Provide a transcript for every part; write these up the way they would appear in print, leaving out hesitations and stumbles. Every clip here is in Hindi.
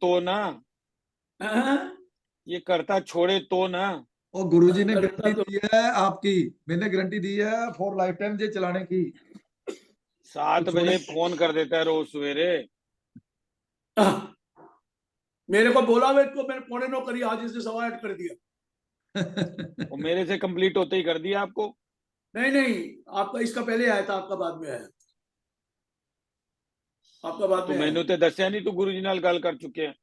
तो ना, हाँ? ये करता छोड़े तो ना। और गुरुजी ने करता गारंटी तो दी है आपकी, मैंने गारंटी दी है फॉर लाइफ टाइम जे चलाने की। 7 तो बजे छोड़े फोन कर देता है रोज सवेरे। मेरे को बोला हुआ इसको, मैंने 8:45 करी, आज इसने 8:15 कर दिया। वो मेरे से कंप्लीट होते ही कर दिया आपको। नहीं नहीं, आपका इसका पहले आया था, आपका बाद में आया, आपका बाद तो में आया। मैंने तो दसिया नहीं, तू गुरुजी नाल गल कर चुके हैं।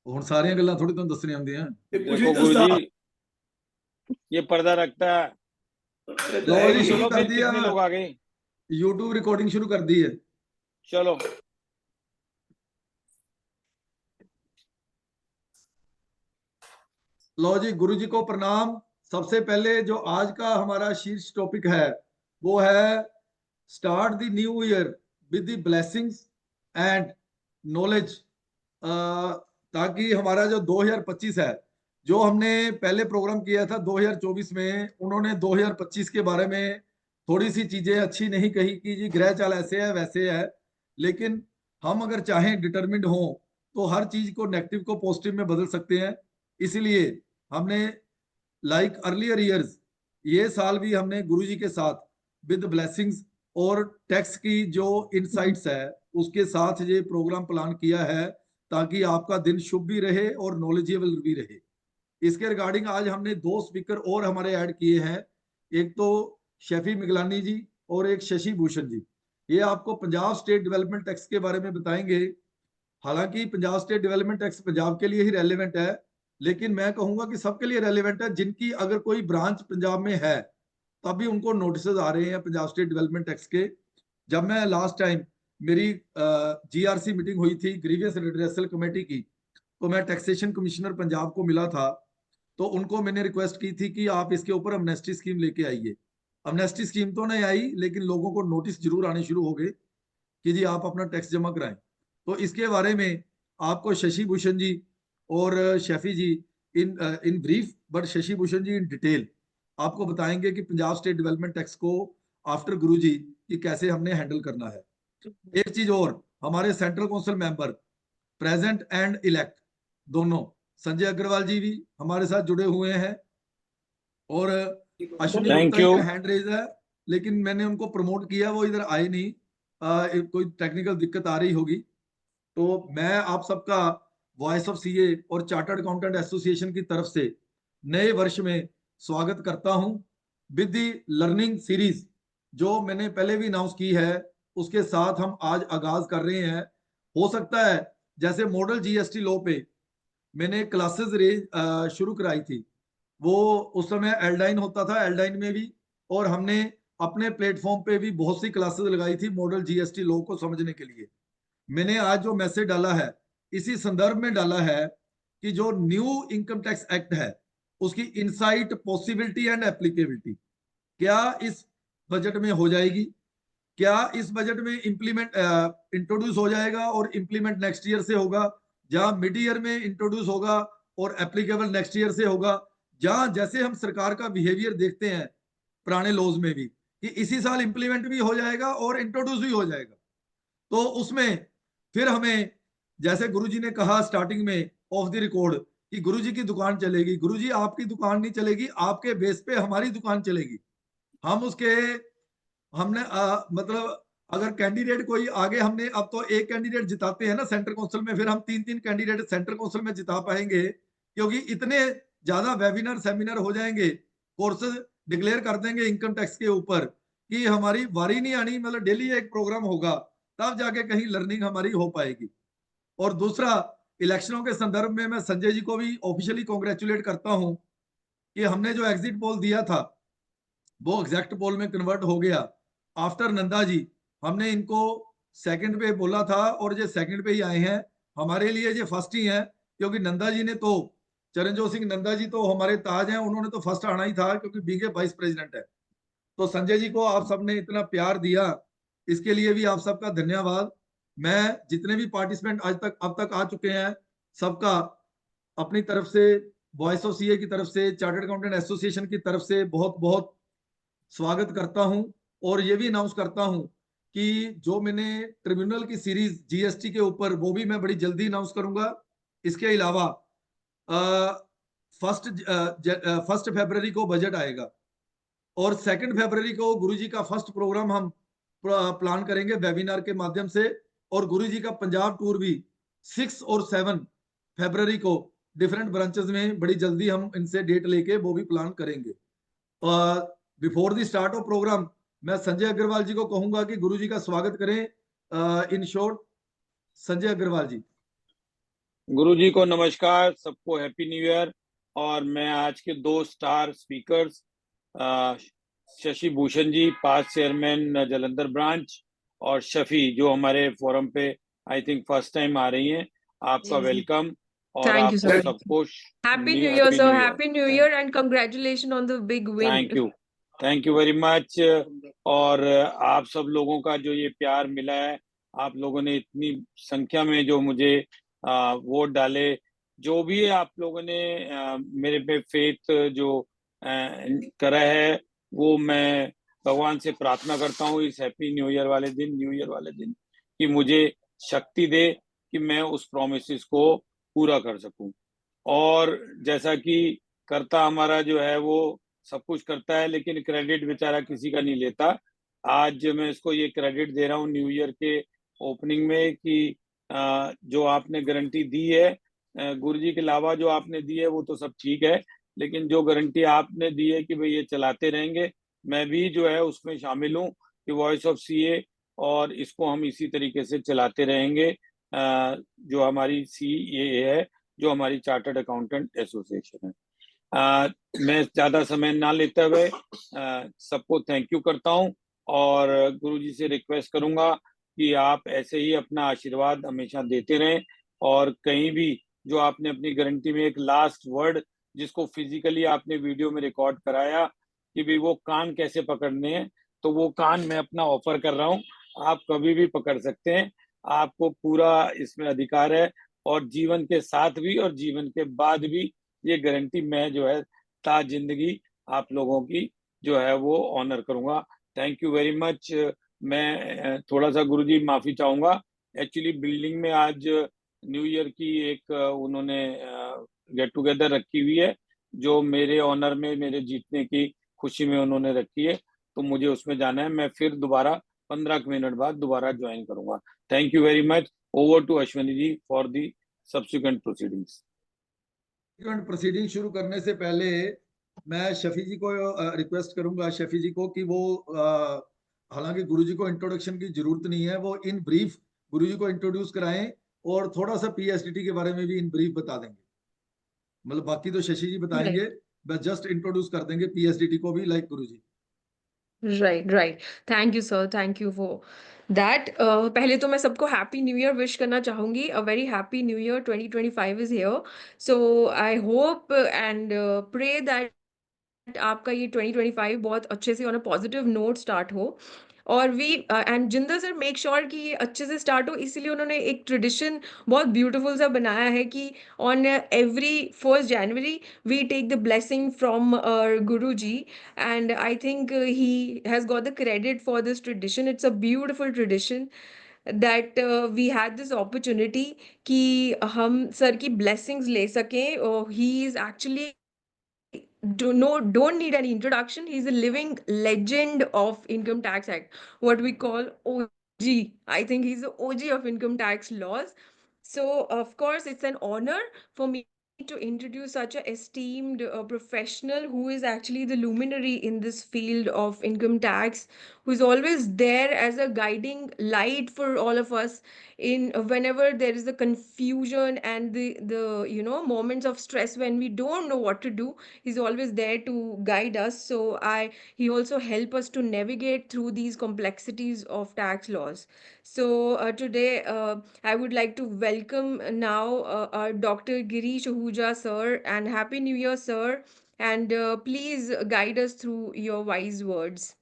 ਹੁਣ ਸਾਰੀਆਂ ਗੱਲਾਂ ਥੋੜੀ ਤੁਹਾਨੂੰ ਦੱਸਣੀਆਂ ਹੁੰਦੀਆਂ। ये कुछ देखो नहीं दसता। गुरुजी, ये पर्दा रखता है। अरे तो लो है जी, ही। शुरू चलो कर फिर दिया, कितने लोग आ गए? यूट्यूब रिकॉर्डिंग शुरू कर दी है। चलो। लो जी, गुरु जी को प्रणाम। सबसे पहले जो आज का हमारा शीर्ष टॉपिक है वो है start the new year with the blessings and knowledge. ताकि हमारा जो 2025 है, जो हमने पहले प्रोग्राम किया था 2024 में, उन्होंने 2025 के बारे में थोड़ी सी चीजें अच्छी नहीं कही कि जी ग्रह चाल ऐसे है वैसे है। लेकिन हम अगर चाहें, डिटर्मिंड हो, तो हर चीज को नेगेटिव को पॉजिटिव में बदल सकते हैं। इसलिए हमने लाइक अर्लियर ईयर्स, ये साल भी हमने गुरुजी के साथ विद ब्लेसिंग्स और टैक्स की जो इनसाइट्स है उसके साथ ये प्रोग्राम प्लान किया है, ताकि आपका दिन शुभ भी रहे और नॉलेजेबल भी रहे। इसके रिगार्डिंग आज हमने 2 स्पीकर और हमारे ऐड किए हैं। एक तो शेफी मिगलानी जी और एक शशि भूषण जी। ये आपको पंजाब स्टेट डेवलपमेंट टैक्स के बारे में बताएंगे। हालांकि Punjab state development tax Punjab के लिए ही रेलेवेंट है, लेकिन मैं कहूंगा कि सबके लिए रेलेवेंट है जिनकी अगर कोई ब्रांच पंजाब में है, तभी उनको नोटिस आ रहे हैं पंजाब स्टेट डेवलपमेंट टैक्स के। जब मैं लास्ट टाइम मेरी जीआरसी मीटिंग हुई थी ग्रीवियस रिड्रेसल कमेटी की, तो मैं टैक्सेशन कमिश्नर पंजाब को मिला था। तो उनको मैंने रिक्वेस्ट की थी कि आप इसके ऊपर अमनेस्टी स्कीम लेके आइए। अमनेस्टी स्कीम तो नहीं आई, लेकिन लोगों को नोटिस जरूर आने शुरू हो गए कि जी आप अपना टैक्स जमा कराएं। तो इसके बारे में आपको शशि भूषण जी और Shefi ji in in brief, but Shashi Bhushan ji in detail आपको बताएंगे कि पंजाब स्टेट डेवलपमेंट टैक्स को आफ्टर गुरु जी कि कैसे हमने हैंडल करना है। एक चीज और, हमारे central council member present and elect दोनों, संजय अग्रवाल जी भी हमारे साथ जुड़े हुए हैं, और अश्विनी थैंक गुप्ता जी यू। का हैंड रेज है, लेकिन मैंने उनको प्रमोट किया, वो इधर आए नहीं। कोई टेक्निकल दिक्कत आ रही होगी। तो मैं आप सबका वॉइस ऑफ सीए और चार्टर्ड अकाउंटेंट एसोसिएशन की तरफ से नए वर्ष में स्वागत करता हूं विद दी लर्निंग सीरीज, जो मैंने पहले भी अनाउंस की है। उसके साथ हम आज आगाज कर रहे हैं। हो सकता है जैसे मॉडल जीएसटी लॉ पे मैंने क्लासेस शुरू कराई थी, वो उस समय एल्डाइन होता था, एल्डाइन में भी, और हमने अपने प्लेटफॉर्म पे भी बहुत सी क्लासेस लगाई थी मॉडल जीएसटी लॉ को समझने के लिए। मैंने आज जो मैसेज डाला है इसी संदर्भ में डाला है कि जो न्यू इनकम टैक्स एक्ट है उसकी इनसाइट, पॉसिबिलिटी एंड एप्लीकेबिलिटी क्या इस बजट में हो जाएगी, क्या इस बजट में इंप्लीमेंट इंट्रोड्यूस हो जाएगा और इंप्लीमेंट नेक्स्ट ईयर से होगा, जहां मिड ईयर में इंट्रोड्यूस होगा और एप्लीकेबल नेक्स्ट ईयर से होगा, जहां जैसे हम सरकार का बिहेवियर देखते हैं पुराने लॉज में भी कि इसी साल इंप्लीमेंट भी हो जाएगा और इंट्रोड्यूस भी हो जाएगा। तो उसमें फिर हमें, जैसे गुरुजी ने कहा स्टार्टिंग में ऑफ द रिकॉर्ड कि गुरुजी की दुकान चलेगी, गुरुजी आपकी दुकान नहीं चलेगी, आपके बेस पे हमारी दुकान चलेगी। हम उसके हमने मतलब अगर कैंडिडेट कोई आगे, हमने अब तो एक कैंडिडेट जिताते हैं ना सेंट्रल काउंसिल में, फिर हम 3-3 कैंडिडेट सेंट्रल काउंसिल में जिता पाएंगे, क्योंकि इतने ज्यादा वेबिनार सेमिनार हो जाएंगे, कोर्सेज डिक्लेयर कर देंगे इनकम टैक्स के ऊपर कि हमारी वारी नहीं आनी, मतलब डेली एक प्रोग्राम होगा, तब जाके कहीं लर्निंग हमारी हो पाएगी। और दूसरा, इलेक्शनों के संदर्भ में मैं संजय जी को भी ऑफिशियली कॉन्ग्रेचुलेट करता हूं कि हमने जो एग्जिट पोल दिया था वो एग्जैक्ट पोल में कन्वर्ट हो गया। आफ्टर नंदा जी, हमने इनको सेकंड पे बोला था और ये सेकंड पे ही आए हैं। हमारे लिए ये फर्स्ट ही है, क्योंकि नंदा जी ने तो, चरणजोत सिंह नंदा जी तो हमारे ताज हैं, उन्होंने तो फर्स्ट आना ही था क्योंकि बींगे वाइस प्रेसिडेंट है। तो संजय जी को आप सबने इतना प्यार दिया, इसके लिए भी आप सबका धन्यवाद। मैं जितने भी पार्टिसिपेंट आज तक अब तक आ चुके हैं, सबका अपनी तरफ से, वॉइस ऑफ सीए की तरफ से, चार्टर्ड अकाउंटेंट एसोसिएशन की तरफ से बहुत बहुत स्वागत करता हूं। और ये भी अनाउंस करता हूं कि जो मैंने ट्रिब्यूनल की सीरीज जीएसटी के ऊपर, वो भी मैं बड़ी जल्दी अनाउंस करूंगा। इसके अलावा फर्स्ट फरवरी को बजट आएगा और 2 फरवरी को गुरुजी का फर्स्ट प्रोग्राम हम प्लान करेंगे वेबिनार के माध्यम से, और गुरुजी का पंजाब टूर भी 6 और 7 फरवरी को डिफरेंट ब्रांचेस में बड़ी जल्दी हम इनसे डेट लेके वो भी प्लान करेंगे। Before the start of program मैं संजय अग्रवाल जी को कहूंगा कि गुरुजी का स्वागत करें। इन शॉर्ट, संजय अग्रवाल जी। गुरुजी को नमस्कार, सबको हैप्पी न्यू ईयर। और मैं आज के 2 स्टार स्पीकर्स शशि भूषण जी, पास्ट चेयरमैन जलंधर ब्रांच, और शफी जो हमारे फोरम पे आई थिंक फर्स्ट टाइम आ रही हैं, आपका वेलकम। और Thank you, आपको sir. सबको Happy New Year, sir. Happy New Year and congratulations on the big win. Thank you very much. और आप सब लोगों का जो ये प्यार मिला है, आप लोगों ने इतनी संख्या में जो मुझे वोट डाले, जो भी आप लोगों ने मेरे पे फेथ जो करा है, वो मैं भगवान से प्रार्थना करता हूँ इस हैप्पी न्यू ईयर वाले दिन कि मुझे शक्ति दे कि मैं उस प्रोमिसेस को पूरा कर सकूं। और जैसा कि करता हमारा जो है वो सब कुछ करता है, लेकिन क्रेडिट बेचारा किसी का नहीं लेता। आज मैं इसको ये क्रेडिट दे रहा हूँ न्यू ईयर के ओपनिंग में कि जो आपने गारंटी दी है, गुरुजी के अलावा जो आपने दी है वो तो सब ठीक है, लेकिन जो गारंटी आपने दी है कि भाई ये चलाते रहेंगे, मैं भी जो है उसमें शामिल हूँ कि वॉइस ऑफ सीए, और इसको हम इसी तरीके से चलाते रहेंगे। जो हमारी सीए है, जो हमारी चार्टर्ड अकाउंटेंट एसोसिएशन है। मैं ज्यादा समय ना लेते हुए सबको थैंक यू करता हूं, और गुरुजी से रिक्वेस्ट करूंगा कि आप ऐसे ही अपना आशीर्वाद हमेशा देते रहें। और कहीं भी जो आपने अपनी गारंटी में एक लास्ट वर्ड जिसको फिजिकली आपने वीडियो में रिकॉर्ड कराया कि भाई वो कान कैसे पकड़ने हैं, तो वो कान मैं अपना ऑफर कर रहा हूँ, आप कभी भी पकड़ सकते हैं, आपको पूरा इसमें अधिकार है। और जीवन के साथ भी और जीवन के बाद भी ये गारंटी मैं जो है ता जिंदगी आप लोगों की जो है वो ऑनर करूंगा। Thank you very much. मैं थोड़ा सा गुरुजी माफी चाहूंगा, एक्चुअली बिल्डिंग में आज न्यू ईयर की एक उन्होंने गेट टुगेदर रखी हुई है, जो मेरे ऑनर में, मेरे जीतने की खुशी में उन्होंने रखी है, तो मुझे उसमें जाना है। मैं फिर दोबारा 15 मिनट बाद दोबारा ज्वाइन करूंगा। Thank you very much. Over to Ashwini ji for the subsequent proceedings. Proceeding शुरू करने से पहले मैं शफी जी को रिक्वेस्ट करूंगा, शफी जी को, कि वो हालांकि गुरुजी को इंट्रोडक्शन की जरूरत नहीं है, वो इन ब्रीफ गुरुजी को इंट्रोड्यूस कराएं और थोड़ा सा पीएसडीटी के बारे में भी इन ब्रीफ बता देंगे। मतलब बाकी तो शशि जी बताएंगे, बस जस्ट इंट्रोड्यूस कर देंगे पीएसडीटी को भी, like Guruji. Right. Thank you, sir. Thank you for that. पहले तो मैं सबको हैप्पी न्यू ईयर विश करना चाहूंगी. A very happy new year 2025 is here. So I hope and pray that आपका ये 2025 बहुत अच्छे से on a positive note start हो. और वी एंड जिंदर सर मेक श्योर कि ये अच्छे से स्टार्ट हो, इसीलिए उन्होंने एक ट्रेडिशन बहुत ब्यूटीफुल सा बनाया है कि on every 1st January we take the blessing from our Guruji, and I think he has got the credit for this tradition. It's a beautiful tradition that we had this opportunity कि हम सर की blessings ले सकें. He is actually don't need any introduction. He's a living legend of Income Tax Act, what we call OG. I think he's the OG of income tax laws. So of course it's an honor for me to introduce such a esteemed professional who is actually the luminary in this field of income tax, who is always there as a guiding light for all of us in whenever there is a confusion and the moments of stress when we don't know what to do. He's always there to guide us. So he also help us to navigate through these complexities of tax laws. So today I would like to welcome now our Dr. Girish Ahuja sir, and Happy New Year sir, and please guide us through your wise words.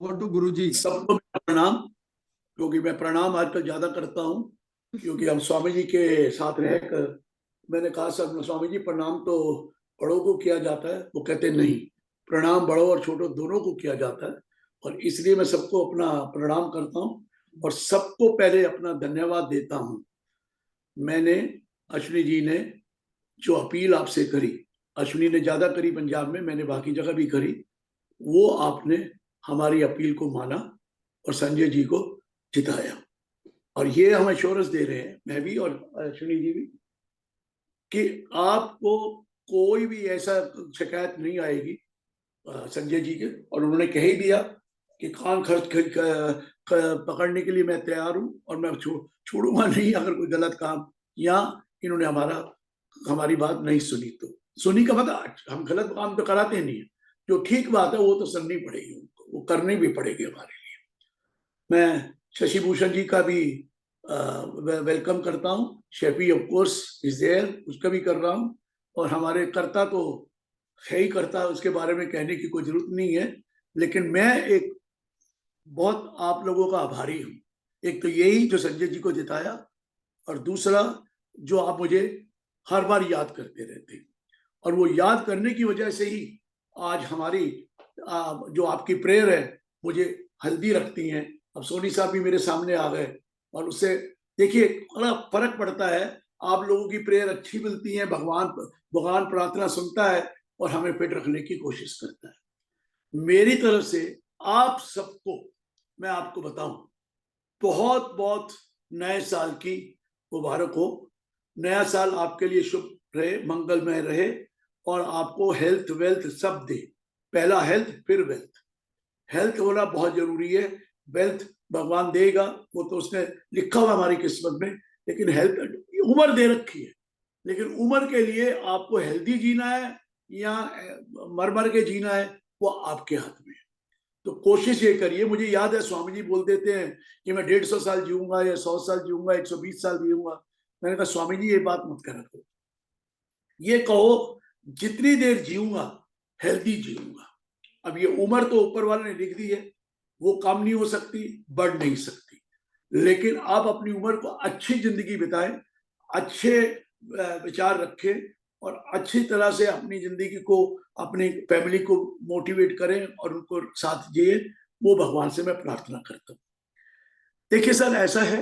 Over to गुरुजी। सबको मेरा प्रणाम, क्योंकि मैं प्रणाम आजकल ज्यादा करता हूँ, क्योंकि हम स्वामी जी के साथ रहकर मैंने कहा सब स्वामी जी प्रणाम तो बड़ों को किया जाता है, वो कहते नहीं, प्रणाम बड़ों और छोटों दोनों को किया जाता है। और इसलिए मैं सबको अपना प्रणाम करता हूँ और सबको पहले अपना धन्यवाद देता हूँ। मैंने, अश्विनी जी ने जो अपील आपसे करी, अश्विनी ने ज्यादा करी पंजाब में, मैंने बाकी जगह भी करी, वो आपने हमारी अपील को माना और संजय जी को जिताया। और ये हम एश्योरेंस दे रहे हैं, मैं भी और अश्विनी जी भी, कि आपको कोई भी ऐसा शिकायत नहीं आएगी संजय जी के। और उन्होंने कह ही दिया कि कान खर्च पकड़ने के लिए मैं तैयार हूं और मैं छोड़ूंगा नहीं अगर कोई गलत काम या इन्होंने हमारी बात नहीं सुनी तो। सुनी का मतलब हम गलत काम तो कराते नहीं है, जो ठीक बात है वो तो सुननी पड़ेगी उनको, वो करनी भी पड़ेगी हमारे लिए। मैं शशि भूषण जी का भी वेलकम करता हूँ, शेफी ऑफ कोर्स इज देयर, उसका भी कर रहा हूँ। और हमारे कर्ता तो है ही करता, उसके बारे में कहने की कोई जरूरत नहीं है। लेकिन मैं एक बहुत आप लोगों का आभारी हूँ, एक तो यही जो संजय जी को जिताया, और दूसरा जो आप मुझे हर बार याद करते रहते हैं। और वो याद करने की वजह से ही आज हमारी जो आपकी प्रेयर है मुझे हल्दी रखती हैं। अब सोनी साहब भी मेरे सामने आ गए, और उससे देखिए बड़ा फर्क पड़ता है। आप लोगों की प्रेयर अच्छी मिलती है, भगवान प्रार्थना सुनता है और हमें फिट रखने की कोशिश करता है। मेरी तरफ से आप सबको मैं आपको बताऊं, बहुत बहुत नए साल की मुबारक हो। नया साल आपके लिए शुभ रहे, मंगलमय रहे, और आपको हेल्थ वेल्थ सब दे। पहला हेल्थ फिर वेल्थ। हेल्थ होना बहुत जरूरी है, वेल्थ भगवान देगा, वो तो उसने लिखा हुआ हमारी किस्मत में। लेकिन हेल्थ, उम्र दे रखी है, लेकिन उम्र के लिए आपको हेल्दी जीना है या मर मर के जीना है, वो आपके हाथ में है। तो कोशिश ये करिए। मुझे याद है स्वामी जी बोल देते हैं कि मैं 150 साल जीऊंगा या 100 साल जीऊंगा, 120 साल जीऊंगा। मैंने कहा स्वामी जी ये बात मत करा करो, ये कहो जितनी देर जीऊंगा हेल्दी जीऊंगा। अब ये उम्र तो ऊपर वाले ने लिख दी है, वो कम नहीं हो सकती, बढ़ नहीं सकती। लेकिन आप अपनी उम्र को अच्छी जिंदगी बिताएं, अच्छे विचार रखें, और अच्छी तरह से अपनी जिंदगी को, अपनी फैमिली को मोटिवेट करें और उनको साथ जिए। वो भगवान से मैं प्रार्थना करता हूँ। देखिए सर, ऐसा है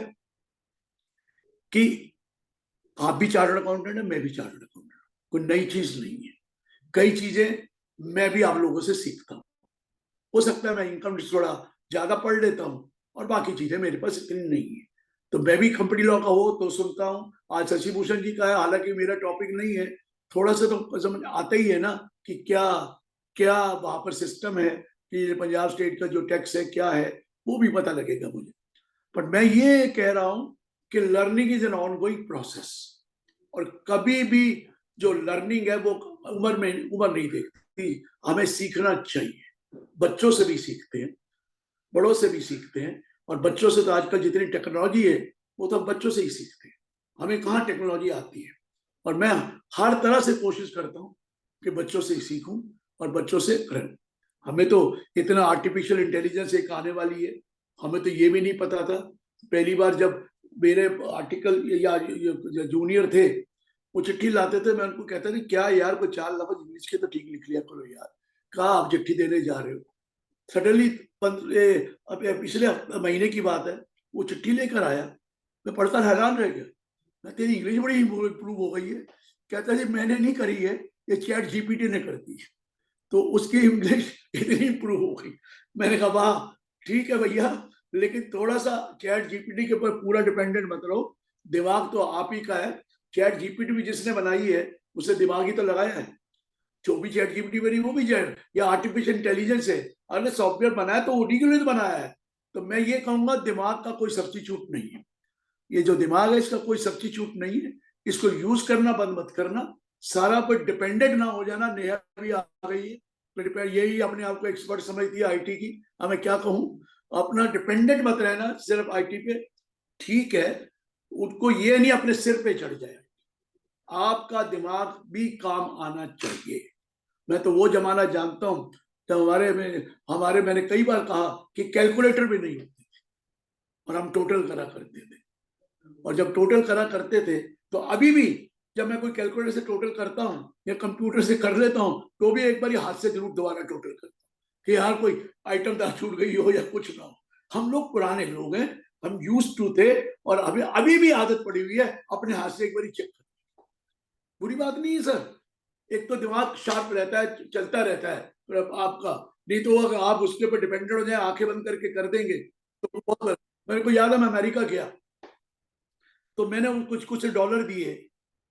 कि आप भी चार्टर्ड अकाउंटेंट है, मैं भी चार्टर्ड अकाउंटेंट, कोई नई चीज नहीं है। कई चीजें मैं भी आप लोगों से सीखता हूँ। हो सकता है मैं इनकम थोड़ा ज्यादा पढ़ लेता हूँ और बाकी चीजें मेरे पास इतनी नहीं है, तो मैं भी कंपनी लॉ का हो तो सुनता हूँ। आज शशि भूषण जी का है, हालांकि मेरा टॉपिक नहीं है, थोड़ा सा तो समझ आता ही है ना कि क्या क्या वहां पर सिस्टम है, कि पंजाब स्टेट का जो टैक्स है क्या है, वो भी पता लगेगा मुझे। पर मैं ये कह रहा हूं कि learning is an ongoing process, और कभी भी जो लर्निंग है वो उम्र नहीं देखती। हमें सीखना चाहिए, बच्चों से भी सीखते हैं, बड़ों से भी सीखते हैं। और बच्चों से तो आजकल जितनी टेक्नोलॉजी है वो तो हम बच्चों से ही सीखते हैं, हमें कहाँ टेक्नोलॉजी आती है। और मैं हर तरह से कोशिश करता हूँ कि बच्चों से सीखूं और बच्चों से करें। हमें तो इतना आर्टिफिशियल इंटेलिजेंस एक आने वाली है, हमें तो ये भी नहीं पता था। पहली बार जब मेरे आर्टिकल या जूनियर थे, वो चिट्ठी लाते थे, मैं उनको कहता था क्या यार कोई 4 लफ्ज इंग्लिश के तो ठीक लिख लिया करो यार, कहाँ आप चिट्ठी देने जा रहे हो। सडनली पिछले महीने की बात है, वो चिट्ठी लेकर आया, मैं पढ़कर हैरान रह गया। मैं तेरी इंग्लिश बड़ी इम्प्रूव हो गई है। कहता है मैंने नहीं करी है, ये चैट जीपीटी ने कर दी है, तो उसकी इंग्लिश इतनी इम्प्रूव हो गई। मैंने कहा वाह ठीक है भैया, लेकिन थोड़ा सा चैट जीपीटी के ऊपर पूरा डिपेंडेंट मत रहो, दिमाग तो आप ही का है। चैट जीपीटी भी जिसने बनाई है उसे दिमाग ही तो लगाया है। जो भी चैट जीपीटी बनी वो भी चैट या आर्टिफिशियल इंटेलिजेंस है, अरे सॉफ्टवेयर बनाया तो उन्हीं के लिए बनाया है। तो मैं ये कहूंगा दिमाग का कोई सब्स्टिट्यूट नहीं है, ये जो दिमाग है इसका कोई सब्स्टिट्यूट नहीं है। इसको यूज करना बंद मत करना, सारा पर डिपेंडेंट ना हो जाना। नेहा भी आ गई है, यही अपने आप को एक्सपर्ट समझती है आईटी की। अब मैं क्या कहूँ, अपना डिपेंडेंट मत रहना सिर्फ आईटी पे, ठीक है, उनको ये नहीं अपने सिर पे चढ़ जाए, आपका दिमाग भी काम आना चाहिए। मैं तो वो जमाना जानता हूं जब हमारे मैंने कई बार कहा कि कैलकुलेटर भी नहीं होते थे और हम टोटल करा करते थे। और जब टोटल करा करते थे तो अभी भी जब मैं कोई कैलकुलेटर से टोटल करता हूं या कंप्यूटर से कर लेता हूं तो भी एक बार हाथ से जरूर दोबारा टोटल करता हूं कि यार कोई आइटम दार छूट गई हो या कुछ ना हो। हम लोग पुराने लोग हैं, हम यूज टू थे, और अभी भी आदत पड़ी हुई है अपने हाथ से एक बार चेक करने की। बुरी बात नहीं है सर, एक तो दिमाग शार्प रहता है, चलता रहता है आपका, नहीं तो अगर आप उसके ऊपर डिपेंडेंट हो जाए, आंखें बंद करके कर देंगे तो बहुत। मेरे को याद है मैं अमेरिका गया, तो मैंने कुछ कुछ डॉलर दिए,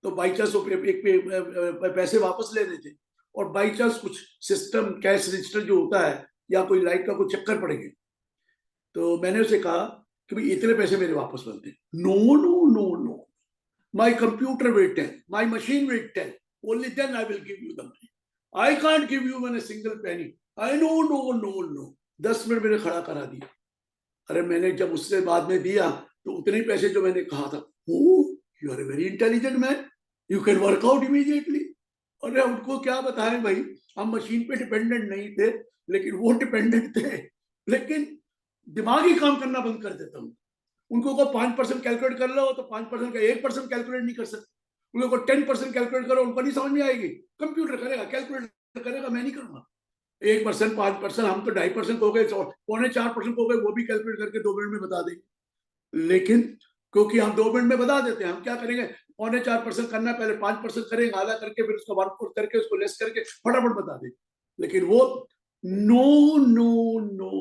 तो बाई चांस पैसे वापस लेने थे, और बाई चांस कुछ सिस्टम कैश रजिस्टर जो होता है या कोई लाइट का कुछ चक्कर पड़ गया, तो मैंने उसे कहा कि भाई इतने पैसे मेरे वापस बनते। No no no no, my computer will tell, my machine will tell, only then I will give you the money. I can't give you a single penny. I know, no, no, no. 10 minute मैंने खड़ा करा दिया। अरे मैंने जब उससे बाद में दिया तो उतने ही पैसे जो मैंने कहा था, you are a very intelligent man, you can work out immediately. अरे उनको क्या बताएं भाई, हम मशीन पे डिपेंडेंट नहीं थे, लेकिन वो डिपेंडेंट थे, लेकिन दिमाग ही काम करना बंद कर देता हूँ। उनको को 5% कैलकुलेट कर लो तो 5% का 1% कैलकुलेट नहीं कर सकते। उनको 10% कैलकुलेट करो, उनको नहीं समझ में आएगी, कंप्यूटर करेगा, कैलकुलेट करेगा, मैं नहीं करूंगा। 1%, 5%, हम तो 2.5% हो गए, 3.25% हो गए, वो भी कैलकुलेट करके 2 मिनट में बता देंगे। लेकिन क्योंकि हम 2 मिनट में बता देते हैं, हम क्या करेंगे, 3.25% करना, पहले 5% करेंगे, आधा करके फिर उसको 1/4 करके उसको लेस करके फटाफट बता देंगे। लेकिन वो no no no,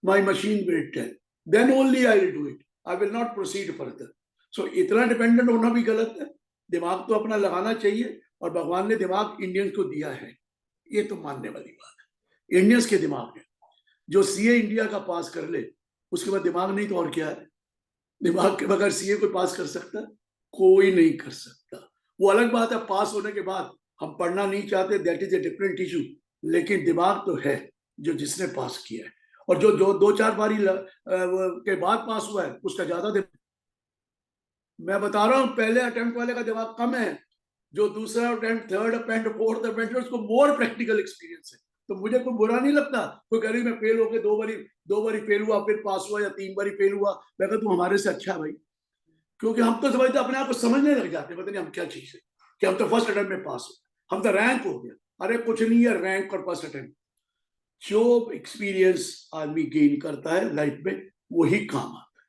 my machine will tell, then only I will do it, I will not proceed further. So इतना डिपेंडेंट होना भी गलत है। दिमाग तो अपना लगाना चाहिए, और भगवान ने दिमाग इंडियंस को दिया है, ये तो मानने वाली बात है। इंडियंस के दिमाग है, जो सीए इंडिया का पास कर ले उसके बाद दिमाग नहीं तो और क्या है। दिमाग के बगैर सीए कोई पास कर सकता है? कोई नहीं कर सकता। वो अलग बात है, पास होने के बाद हम पढ़ना नहीं चाहते, that is a different issue, लेकिन दिमाग तो है जो जिसने पास किया है, और जो 2-4 बारी के बाद पास हुआ है उसका ज्यादा दिमाग। मैं बता रहा हूं, पहले अटेम्प्ट वाले का दिमाग कम है, जो दूसरा attempt, third attempt, fourth attempt, उसको मोर प्रैक्टिकल एक्सपीरियंस है। तो मुझे कोई बुरा नहीं लगता, कोई कह रही मैं फेल होके 2 बारी फेल हुआ, फिर पास हुआ, या 3 बारी फेल हुआ, मैं कहता तू हमारे से अच्छा है भाई। क्योंकि हम तो समझते, अपने आप को समझने लग जाते हैं, पता नहीं हम क्या चीज है कि हम तो फर्स्ट अटेम्प्ट में पास हो, हम तो रैंक हो गया। अरे कुछ नहीं है रैंक और फर्स्ट अटेम्प्ट, जो एक्सपीरियंस आदमी गेन करता है लाइफ में वही काम आता है।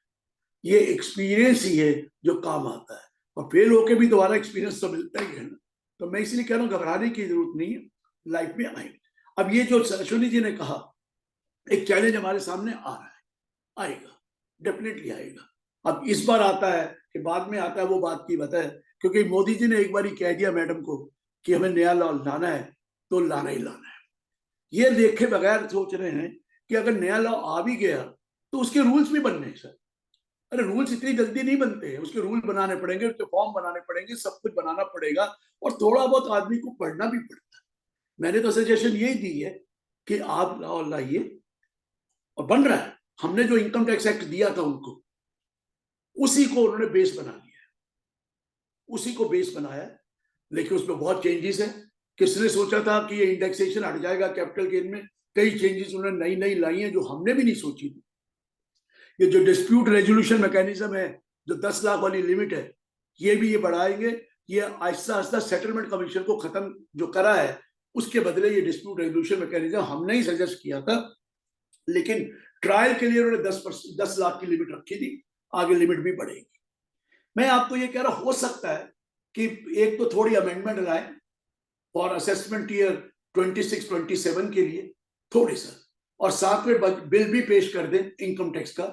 ये एक्सपीरियंस ही है जो काम आता है, और फेल होके भी दोबारा एक्सपीरियंस तो मिलता ही है ना। तो मैं इसलिए कह रहा हूँ घबराने की जरूरत नहीं है, लाइफ में आएंगे। अब ये जो अश्विनी जी ने कहा, एक चैलेंज हमारे सामने आ रहा है, आएगा, डेफिनेटली आएगा। अब इस बार आता है कि बाद में आता है, वो बात की बात है, क्योंकि मोदी जी ने एक बार ही कह दिया मैडम को कि हमें नया लॉ लाना है तो लाना ही लाना है। ये देखे बगैर सोच रहे हैं कि अगर नया लॉ आ भी गया तो उसके रूल्स भी बनने हैं सर। अरे रूल्स इतनी जल्दी नहीं बनते हैं, उसके रूल बनाने पड़ेंगे, उसके फॉर्म बनाने पड़ेंगे, सब कुछ बनाना पड़ेगा, और थोड़ा बहुत आदमी को पढ़ना भी पड़ता है। मैंने तो सजेशन यही दी है कि आप लॉ लाइए, और बन रहा है। हमने जो इनकम टैक्स एक्ट दिया था उनको, उसी को उन्होंने बेस बना लिया, उसी को बेस बनाया, लेकिन उसमें बहुत चेंजेस है। किसने सोचा था कि ये इंडेक्सेशन हट जाएगा कैपिटल गेन में? कई चेंजेस उन्होंने नई नई लाई हैं जो हमने भी नहीं सोची थी। ये जो डिस्प्यूट रेजोल्यूशन मैकेनिज्म है, जो 10 लाख वाली लिमिट है, ये भी ये बढ़ाएंगे। ये आहिस्ता आहिस्ता सेटलमेंट कमीशन को खत्म जो करा है, उसके बदले ये डिस्प्यूट रेजोल्यूशन मैकेनिज्म हमने ही सजेस्ट किया था, लेकिन ट्रायल के लिए उन्होंने 10 लाख की लिमिट रखी थी, आगे लिमिट भी बढ़ेगी। मैं आपको ये कह रहा, हो सकता है कि एक तो थोड़ी अमेंडमेंट लाए और असेसमेंट ईयर 26-27 के लिए थोड़ी सा, और साथ में बिल भी पेश कर दें इनकम टैक्स का,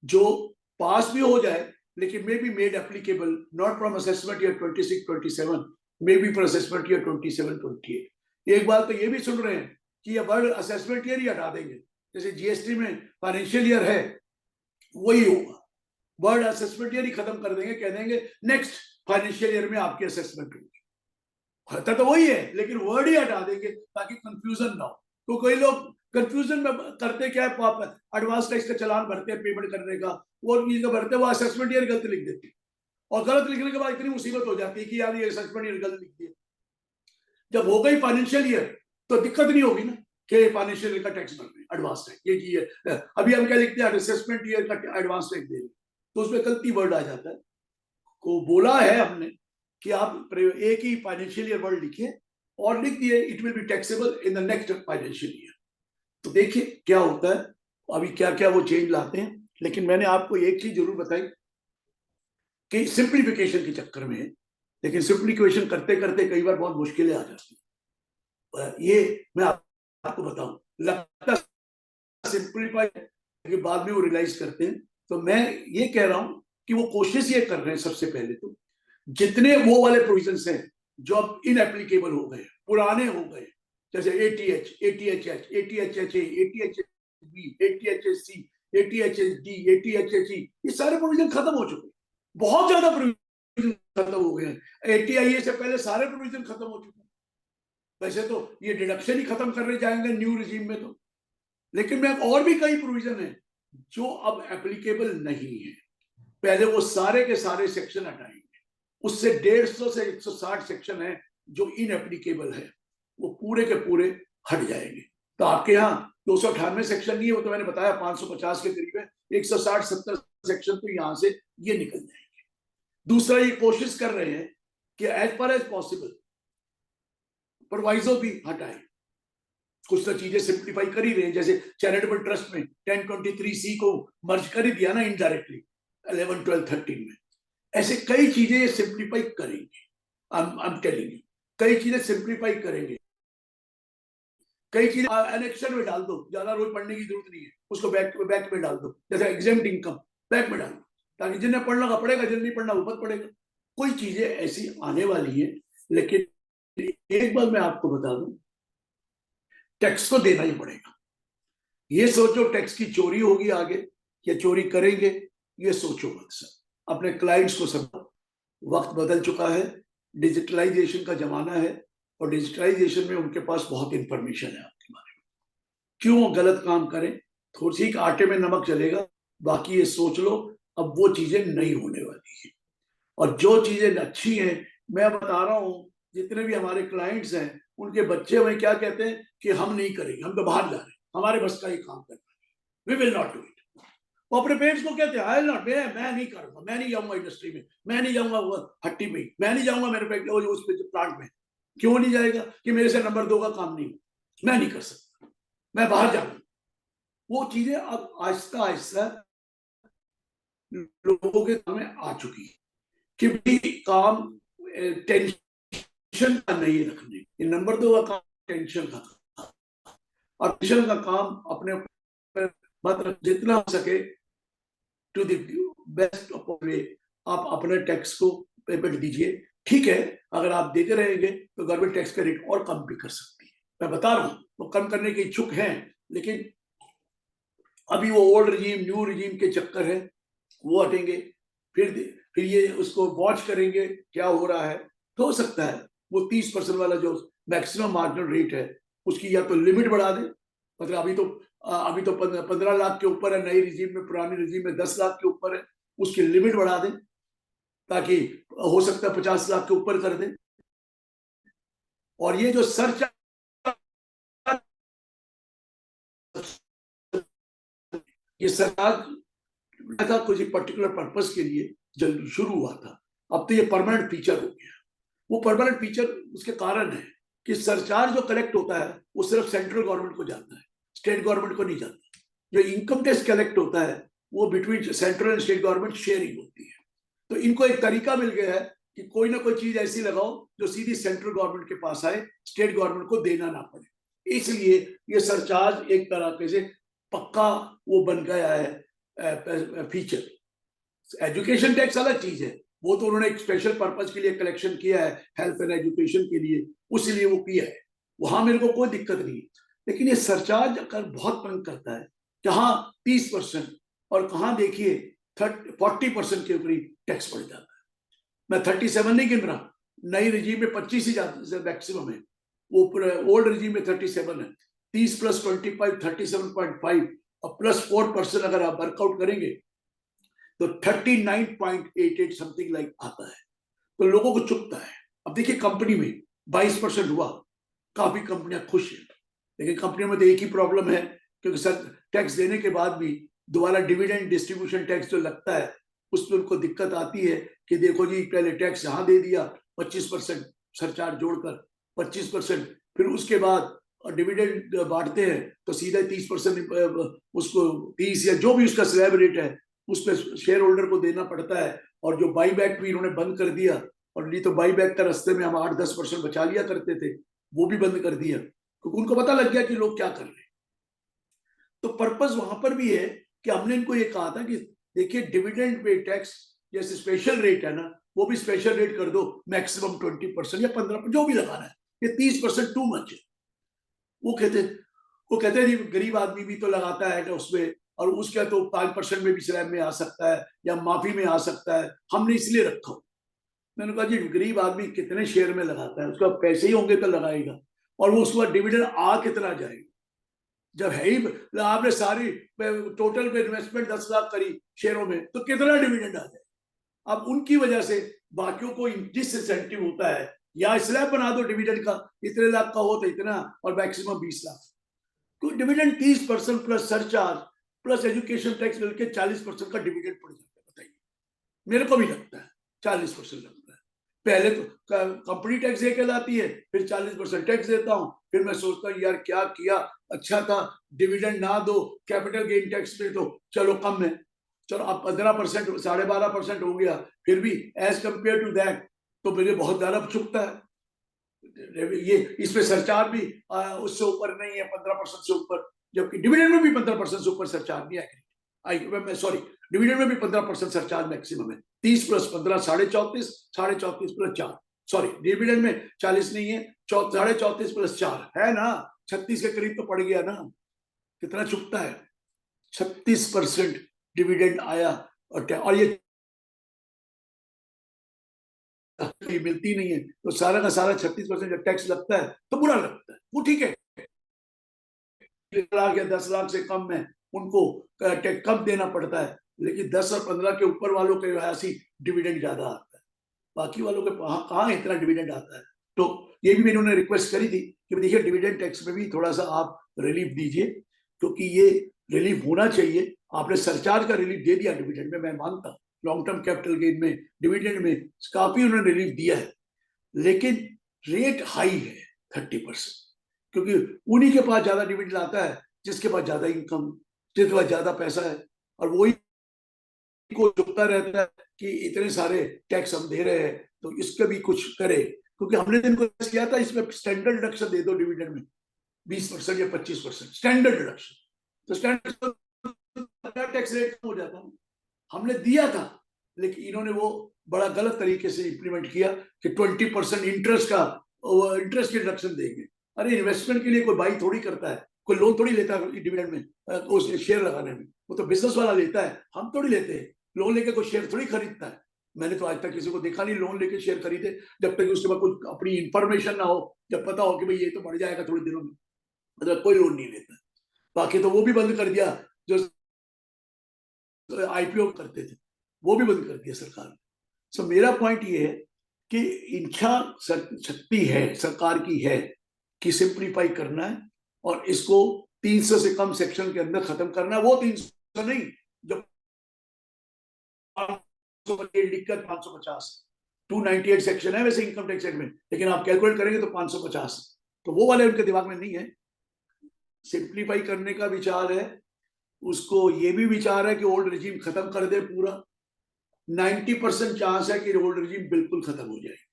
जो पास भी हो जाए, लेकिन may be made applicable not from assessment year 26-27, may be for assessment year 27-28। एक बात तो ये भी सुन रहे हैं कि ये वर्ड असेसमेंट ईयर ही हटा देंगे, जैसे जीएसटी में फाइनेंशियल ईयर है वही होगा, वर्ड असेसमेंट ईयर ही खत्म कर देंगे, कह देंगे नेक्स्ट फाइनेंशियल ईयर में आपकी असेसमेंट होगी। होता तो वही है, लेकिन वर्ड ही हटा देंगे ताकि कंफ्यूजन ना हो। तो कई लोग कंफ्यूजन में करते क्या है, एडवांस टैक्स का चालान भरते हैं पेमेंट करने का, वो चीज का भरते हैं, वो असेसमेंट ईयर गलत लिख देते हैं, और गलत लिखने के बाद इतनी मुसीबत हो जाती है कि यार ये असेसमेंट ईयर गलत लिख दिया। जब हो गई फाइनेंशियल ईयर तो दिक्कत नहीं होगी ना कि फाइनेंशियल ईयर का टैक्स भर रहे हैं, एडवांस टैक्स ये अभी हम क्या लिखते हैं, असेसमेंट ईयर का एडवांस टैक्स दे रहे, तो उसमें गलती वर्ड आ जाता है। को बोला है हमने कि आप एक ही फाइनेंशियल ईयर वर्ड लिखिए और लिख दिए it will be taxable in the next financial year. तो देखिए क्या होता है, अभी क्या क्या वो चेंज लाते हैं, लेकिन मैंने आपको एक चीज जरूर बताई कि सिंप्लीफिकेशन के चक्कर में, लेकिन सिंप्लीफिकेशन करते करते कई बार बहुत मुश्किलें आ जाती हैं। ये मैं आपको बताऊं, लगता सिंप्लीफाई के बाद में वो रियलाइज करते हैं। तो मैं ये कह रहा हूं कि वो कोशिश ये कर रहे हैं, सबसे पहले तो जितने वो वाले प्रोविजंस हैं जो अब इनएप्लीकेबल हो गए, पुराने हो गए, जैसे ATH, ATHH, ATHHA, ATHHB, ATHHC, ATHHD, ATHHE, ये सारे प्रोविजन खत्म हो चुके हैं। बहुत ज्यादा प्रोविजन खत्म हो गए हैं। ATIA से पहले सारे प्रोविजन खत्म हो चुके हैं। वैसे तो ये डिडक्शन ही खत्म करने जाएंगे न्यू रिजीम में तो, लेकिन में और भी कई प्रोविजन है जो अब एप्लीकेबल नहीं है। पहले वो सारे के सारे सेक्शन हटाएंगे, उससे 150 से 160 सेक्शन है जो इनएप्लीकेबल है, वो पूरे के पूरे हट जाएंगे। तो आपके यहाँ 298 सेक्शन नहीं है, वो तो मैंने बताया 550 के करीब है, 160-70 सेक्शन तो यहाँ से ये निकल जाएंगे। दूसरा, ये कोशिश कर रहे हैं कि as far as possible proviso भी हटाए, कुछ तो चीजें सिंप्लीफाई कर ही रहे हैं। जैसे चैरिटेबल ट्रस्ट में 1023C को मर्ज कर ही दिया ना इनडायरेक्टली 11, 12, 13 में। ऐसे कई चीजें सिंप्लीफाई करेंगे। आई एम टेलिंग यू, कई चीजें सिंप्लीफाई करेंगे, कई चीजें एनेक्शन में डाल दो, ज्यादा रोज पढ़ने की जरूरत नहीं है, उसको बैक में डाल दो। जैसे एग्जाम्ड इनकम बैक में डाल दो, ताकि जिन्हें पढ़ना का पढ़ेगा, जिन्हें नहीं पढ़ना वो मत पढ़ेगा। कोई चीजें ऐसी आने वाली है। लेकिन एक बात मैं आपको बता दूं, टैक्स तो देना ही पड़ेगा। ये सोचो टैक्स की चोरी होगी आगे या चोरी करेंगे, ये सोचो मत सर। अपने क्लाइंट्स को सब, वक्त बदल चुका है, डिजिटलाइजेशन का जमाना है, और डिजिटलाइजेशन में उनके पास बहुत इंफॉर्मेशन है आपके बारे में। क्यों गलत काम करें? थोड़ी सी आटे में नमक चलेगा, बाकी ये सोच लो अब वो चीजें नहीं होने वाली है। और जो चीजें अच्छी हैं, मैं बता रहा हूं, जितने भी हमारे क्लाइंट्स हैं उनके बच्चे हमें क्या कहते हैं कि हम नहीं करेंगे, हम तो बाहर जा रहे हैं, हमारे बस का ये काम करना है, we will not do it. वो अपने पेरेंट्स को कहते हैं आई नॉट, मैं नहीं करूंगा, मैं नहीं जाऊंगा इंडस्ट्री में, मैं नहीं जाऊंगा वो हट्टी में, मैं नहीं जाऊंगा मेरे उस प्लांट में। क्यों नहीं जाएगा? कि मेरे से नंबर 2 का काम नहीं, मैं नहीं कर सकता, मैं बाहर जाऊंगा। वो चीजें अब आहिस्ता आहिस्ता लोगों के सामने आ चुकी है कि भी काम टेंशन का नहीं रखने, ये नंबर 2 का काम टेंशन का, और टेंशन का काम अपने मतलब जितना हो सके to the best of way आप अपने टैक्स को पेमेंट दीजिए। ठीक है, अगर आप देते रहेंगे तो गवर्नमेंट टैक्स का रेट और कम भी कर सकती है। मैं बता रहा हूँ वो कम करने के इच्छुक हैं, लेकिन अभी वो ओल्ड रिजीम न्यू रिजीम के चक्कर है, वो हटेंगे, फिर ये उसको वॉच करेंगे क्या हो रहा है। तो हो सकता है वो 30% वाला जो मैक्सिमम मार्जिनल रेट है उसकी या तो लिमिट बढ़ा दे, मतलब अभी तो 15 लाख के ऊपर है नई रिजीम में, पुरानी रिजीम में 10 लाख के ऊपर है, उसकी लिमिट बढ़ा दें ताकि हो सकता है 50 लाख के ऊपर कर दें। और ये जो सरचार्ज ये सरचार्ज था कुछ पर्टिकुलर पर्पस के लिए जल्दी शुरू हुआ था, अब तो ये परमानेंट फीचर हो गया। वो परमानेंट फीचर उसके कारण है कि सरचार्ज जो कलेक्ट होता है वो सिर्फ सेंट्रल गवर्नमेंट को जाता है, स्टेट गवर्नमेंट को नहीं जाता। जो इनकम टैक्स कलेक्ट होता है वो between central and state government sharing होती है। तो इनको एक तरीका मिल गया है कि कोई ना कोई चीज ऐसी लगाओ जो सीधी सेंट्रल गवर्नमेंट के पास आए, स्टेट गवर्नमेंट को देना ना पड़े। इसलिए ये सरचार्ज एक तरह से पक्का वो बन गया है फीचर। एजुकेशन टैक्स अलग चीज है, वो तो उन्होंने एक स्पेशल पर्पस के लिए कलेक्शन किया है, हेल्थ एंड एजुकेशन के लिए, उसलिए वो किया है, वहां मेरे को कोई दिक्कत नहीं है। लेकिन ये सरचार्ज कर बहुत तंग करता है, कहाँ 30% और कहाँ देखिए 40% के ऊपर टैक्स बढ़ जाता है। मैं 37 नहीं गिन रहा, नई रिजीम में 25 ही मैक्सिमम है, वो ओल्ड रिजीम में 37 है। 30 + 25 37.5 और प्लस 4% अगर आप वर्कआउट करेंगे तो 39.88 समथिंग लाइक आता है। तो लोगों को चुभता है। अब देखिए कंपनी में 22% हुआ, काफी कंपनियां खुश हैं, लेकिन कंपनियों में तो एक ही प्रॉब्लम है, क्योंकि सर टैक्स देने के बाद भी दोबारा डिविडेंड डिस्ट्रीब्यूशन टैक्स जो लगता है उसमें उनको दिक्कत आती है कि देखो जी पहले टैक्स यहाँ दे दिया 25% सरचार्ज जोड़कर 25%, फिर उसके बाद डिविडेंड बांटते हैं तो सीधा 30% उसको 30 या जो भी उसका स्लैब रेट है उस पर शेयर होल्डर को देना पड़ता है। और जो बाई बैक भी इन्होंने बंद कर दिया, और नहीं तो बाई बैक का रास्ते में हम 8-10% बचा लिया करते थे, वो भी बंद कर दिया क्योंकि उनको पता लग गया कि लोग क्या कर रहे हैं। तो पर्पस वहां पर भी है कि हमने इनको ये कहा था कि देखिए डिविडेंड पे टैक्स जैसे स्पेशल रेट है ना, वो भी स्पेशल रेट कर दो, मैक्सिमम 20% या 15% जो भी लगाना है, ये 30% टू मच है। वो कहते जी गरीब आदमी भी तो लगाता है ना उसमें, और उसका तो 5% में भी स्लैब में आ सकता है या माफी में आ सकता है, हमने इसलिए रखा। मैंने कहा जी गरीब आदमी कितने शेयर में लगाता है, उसका पैसे ही होंगे तो लगाएगा, और वो उसके बाद डिविडेंड आ कितना जाएगा जब है ही आपने सारी टोटल पे इन्वेस्टमेंट 10 लाख करी शेयरों में, तो कितना डिविडेंड आ जाए। अब उनकी वजह से बाकियों को डिसइंसेंटिव होता है, या स्लैब बना दो डिविडेंड का, इतने लाख का हो तो इतना, और मैक्सिमम 20 लाख। तो dividend 30% plus surcharge plus education tax मिलकर 40% का डिविडेंड पड़ जाता है। बताइए, मेरे को भी लगता है 40% लगता है। पहले तो कंपनी टैक्स दे के लाती है, फिर 40% टैक्स देता हूँ, फिर मैं सोचता हूँ यार क्या किया, अच्छा था डिविडेंड ना दो, कैपिटल गेन टैक्स पे तो चलो कम है, चलो अब 15% 12.5% हो गया, फिर भी एज कंपेयर टू दैट तो मुझे बहुत ज्यादा चुकता है। ये इसमें सरचार्ज भी उससे ऊपर नहीं है, 15% से ऊपर, जबकि डिविडेंड में भी 15% से ऊपर सरचार्ज नहीं है। सॉरी, डिविडेंड में भी 15% सरचार्ज मैक्सिमम है। 30 प्लस 15 34.5, 34.5 प्लस 4, सॉरी डिविडेंड में 40 नहीं है, 34.5 प्लस 4 है ना, 36 के करीब तो पड़ गया ना। कितना चुकता है? 36% डिविडेंड आया, और ये मिलती नहीं है, तो सारा का सारा 36% जब टैक्स लगता है तो बुरा लगता है। वो ठीक है, 1 लाख या 10 लाख से कम में उनको टैक्स कम देना पड़ता है, लेकिन 10 और 15 के ऊपर वालों के ऐसी डिविडेंड ज्यादा आता है, बाकी वालों के कहाँ इतना डिविडेंड आता है। तो ये भी इन्होंने रिक्वेस्ट करी थी कि देखिए डिविडेंड टैक्स में भी थोड़ा सा आप रिलीफ दीजिए, क्योंकि ये रिलीफ होना चाहिए। आपने सरचार्ज का रिलीफ दे दिया डिविडेंड में, मैं मानता, लॉन्ग टर्म कैपिटल गेन में डिविडेंड में काफी उन्होंने रिलीफ दिया है, लेकिन रेट हाई है 30%, क्योंकि उन्हीं के पास ज्यादा डिविडेंड आता है जिसके पास ज्यादा इनकम, जिसके पास ज्यादा पैसा है, और वही को चुकता रहता है कि इतने सारे टैक्स हम दे रहे हैं तो इसका भी कुछ करे। क्योंकि हमने इनको किया था इसमें स्टैंडर्ड डिडक्शन दे दो डिविडेंड में 20% या 25% स्टैंडर्ड डिडक्शन, तो स्टैंडर्ड टैक्स रेट हो जाता है। हमने दिया था, लेकिन इन्होंने वो बड़ा गलत तरीके से इंप्लीमेंट किया कि 20% इंटरेस्ट का इंटरेस्ट की डिडक्शन देंगे। अरे इन्वेस्टमेंट के लिए कोई बाई थोड़ी करता है, कोई लोन थोड़ी लेता है डिविडेंड में उस शेयर लगाने में, वो तो बिजनेस वाला लेता है, हम थोड़ी लेते हैं। लोन लेके कोई शेयर थोड़ी खरीदता है। मैंने तो आज तक किसी को देखा नहीं लोन लेके शेयर खरीदे, जब तक उसके बाद कोई अपनी इंफॉर्मेशन ना हो, जब पता हो कि भाई ये तो बढ़ जाएगा थोड़े दिनों में, मतलब कोई लोन नहीं लेता। बाकी तो वो भी बंद कर दिया, जो आईपीओ करते थे वो भी बंद कर दिया सरकार ने। सो मेरा पॉइंट ये है कि इच्छा शक्ति है सरकार की है कि सिंप्लीफाई करना है और इसको 300 से कम सेक्शन के अंदर खत्म करना है। वो 300 नहीं, जो 550 298 सेक्शन है वैसे इनकम टैक्स एक्ट में, लेकिन आप कैलकुलेट करेंगे तो 550, तो वो वाले उनके दिमाग में नहीं है। सिंप्लीफाई करने का विचार है, उसको ये भी विचार है कि ओल्ड रिजीम खत्म कर दे पूरा। 90% चांस है कि ओल्ड रिजीम बिल्कुल खत्म हो जाएगी,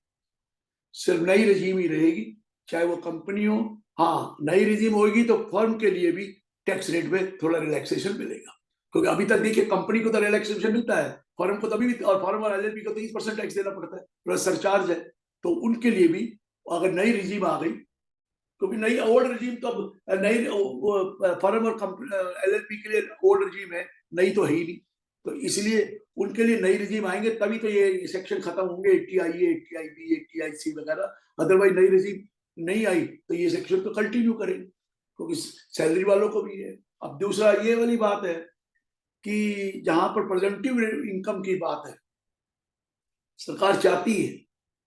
सिर्फ नई रिजीम ही रहेगी, चाहे वो कंपनी हो। हाँ, नई रिजीम होगी तो फर्म के लिए भी टैक्स रेट में थोड़ा रिलैक्सेशन मिलेगा, क्योंकि अभी तक देखिए कंपनी को तो रिलैक्सेशन मिलता है, फर्म को तभी भी, और फर्म और एलएलपी को 30% टैक्स देना पड़ता है प्लस सरचार्ज है। तो उनके लिए भी अगर नई रिजीम आ गई, क्योंकि नई ओल्ड रिजीम तो अब नई फर्म और एलएलपी के लिए ओल्ड रिजीम है, नई तो है ही नहीं, तो इसलिए उनके लिए नई रिजीम आएंगे तभी तो ये सेक्शन खत्म होंगे, 80IA 80IB 80IC वगैरह। अदरवाइज नई रिजीम नहीं आई तो ये सेक्शन तो कंटिन्यू करेंगे, क्योंकि सैलरी वालों को भी है। अब दूसरा ये वाली बात है कि जहां पर प्रेजेंटिव इनकम की बात है, सरकार चाहती है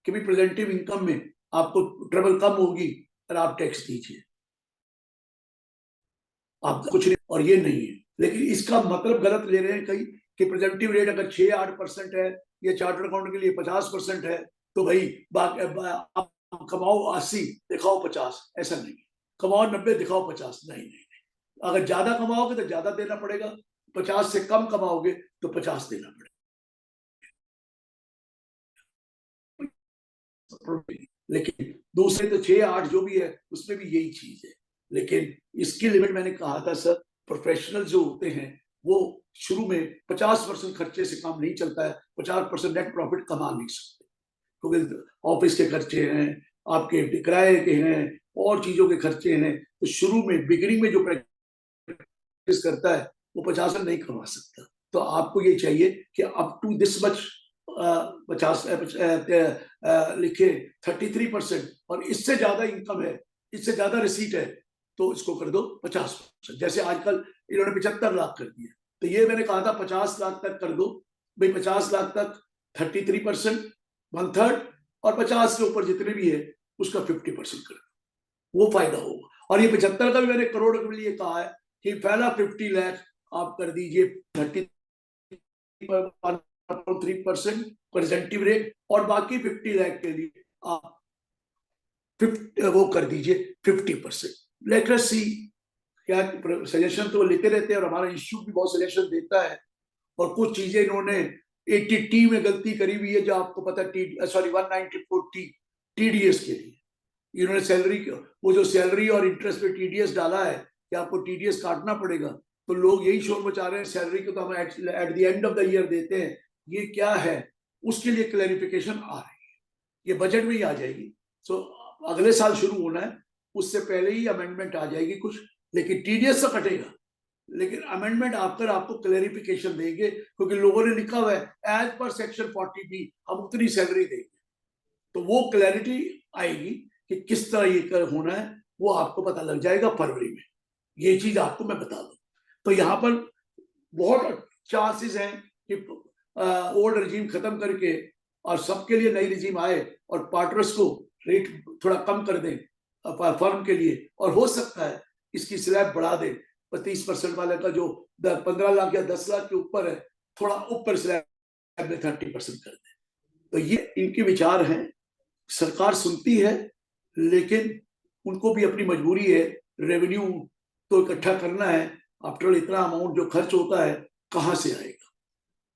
कि भी प्रेजेंटिव इनकम में आपको ट्रबल कम होगी और आप टैक्स दीजिए, आप कुछ नहीं, और ये नहीं है। लेकिन इसका मतलब गलत ले रहे हैं कई कि प्रेजेंटिव रेट अगर 6-8% है या चार्टर्ड अकाउंट के लिए 50% है तो भाई आप कमाओ 80 दिखाओ 50, ऐसा नहीं। कमाओ 90 दिखाओ 50, नहीं नहीं, अगर ज्यादा कमाओगे तो ज्यादा देना पड़ेगा, 50 से कम कमाओगे तो 50 देना पड़ेगा। लेकिन दूसरे तो 6-8 जो भी है उसमें भी यही चीज है। लेकिन इसकी लिमिट मैंने कहा था सर, प्रोफेशनल जो होते हैं वो शुरू में 50% खर्चे से काम नहीं चलता है, 50% नेट प्रॉफिट कमा नहीं सकते, क्योंकि ऑफिस के खर्चे हैं, आपके किराए के हैं, और चीजों के खर्चे हैं। तो शुरू में बिगिनिंग में जो प्रैक्टिस करता है वो 50 नहीं कमा सकता। तो आपको ये चाहिए कि अप टू दिस मच 50 लिखे 33%, और इससे ज्यादा इनकम है, इससे ज्यादा रिसीट है तो इसको कर दो 50%। जैसे आजकल इन्होंने 75 लाख कर दिया, तो ये मैंने कहा था 50 लाख तक कर दो भाई, 50 लाख तक 33%, 1/3, और 50 से ऊपर जितने भी है उसका 50% कर दो, वो फायदा होगा। और ये 75 का भी मैंने करोड़ के लिए कहा है कि पहला 50 लाख आप कर दीजिए 33% प्रेजेंटिव रेट, और बाकी 50 लाख के लिए आप वो कर दीजिए 50%। लेट अस सी, क्या सजेशन तो लेते रहते हैं और हमारा इंस्टीट्यूट भी बहुत सजेशन देता है, और कुछ चीजें इन्होंने 80T में गलती करी हुई है, जो आपको पता है, सॉरी 194T TDS के लिए इन्होंने सैलरी, वो जो सैलरी और इंटरेस्ट पे TDS डाला है कि आपको TDS काटना पड़ेगा, तो लोग यही शोर मचा रहे हैं सैलरी को तो हम at the end of the year देते हैं, ये क्या है, उसके लिए क्लैरिफिकेशन आ रही है, ये बजट में ही आ जाएगी। सो अगले साल शुरू होना है, उससे पहले ही अमेंडमेंट आ जाएगी कुछ, लेकिन TDS तो कटेगा, लेकिन अमेंडमेंट आकर आपको क्लैरिफिकेशन देंगे, क्योंकि लोगों ने लिखा हुआ है एज पर सेक्शन 40B हम उतनी सैलरी देंगे, तो वो क्लैरिटी आएगी कि किस तरह ये कर होना है, वो आपको पता लग जाएगा फरवरी में, ये चीज आपको मैं बता दूं। तो यहाँ पर बहुत चांसेस हैं कि ओल्ड रजीम खत्म करके और सबके लिए नई रजीम आए और पार्टनर्स को रेट थोड़ा कम कर दें फर्म के लिए, और हो सकता है इसकी स्लैब बढ़ा दें, 30% वाले का जो 15 लाख या 10 लाख के ऊपर है, थोड़ा ऊपर स्लैब में 30% कर दें। तो ये इनके विचार हैं, सरकार सुनती है, लेकिन उनको भी अपनी मजबूरी है, रेवेन्यू तो इकट्ठा करना है, आफ्टर इतना अमाउंट जो खर्च होता है कहाँ से आएगा।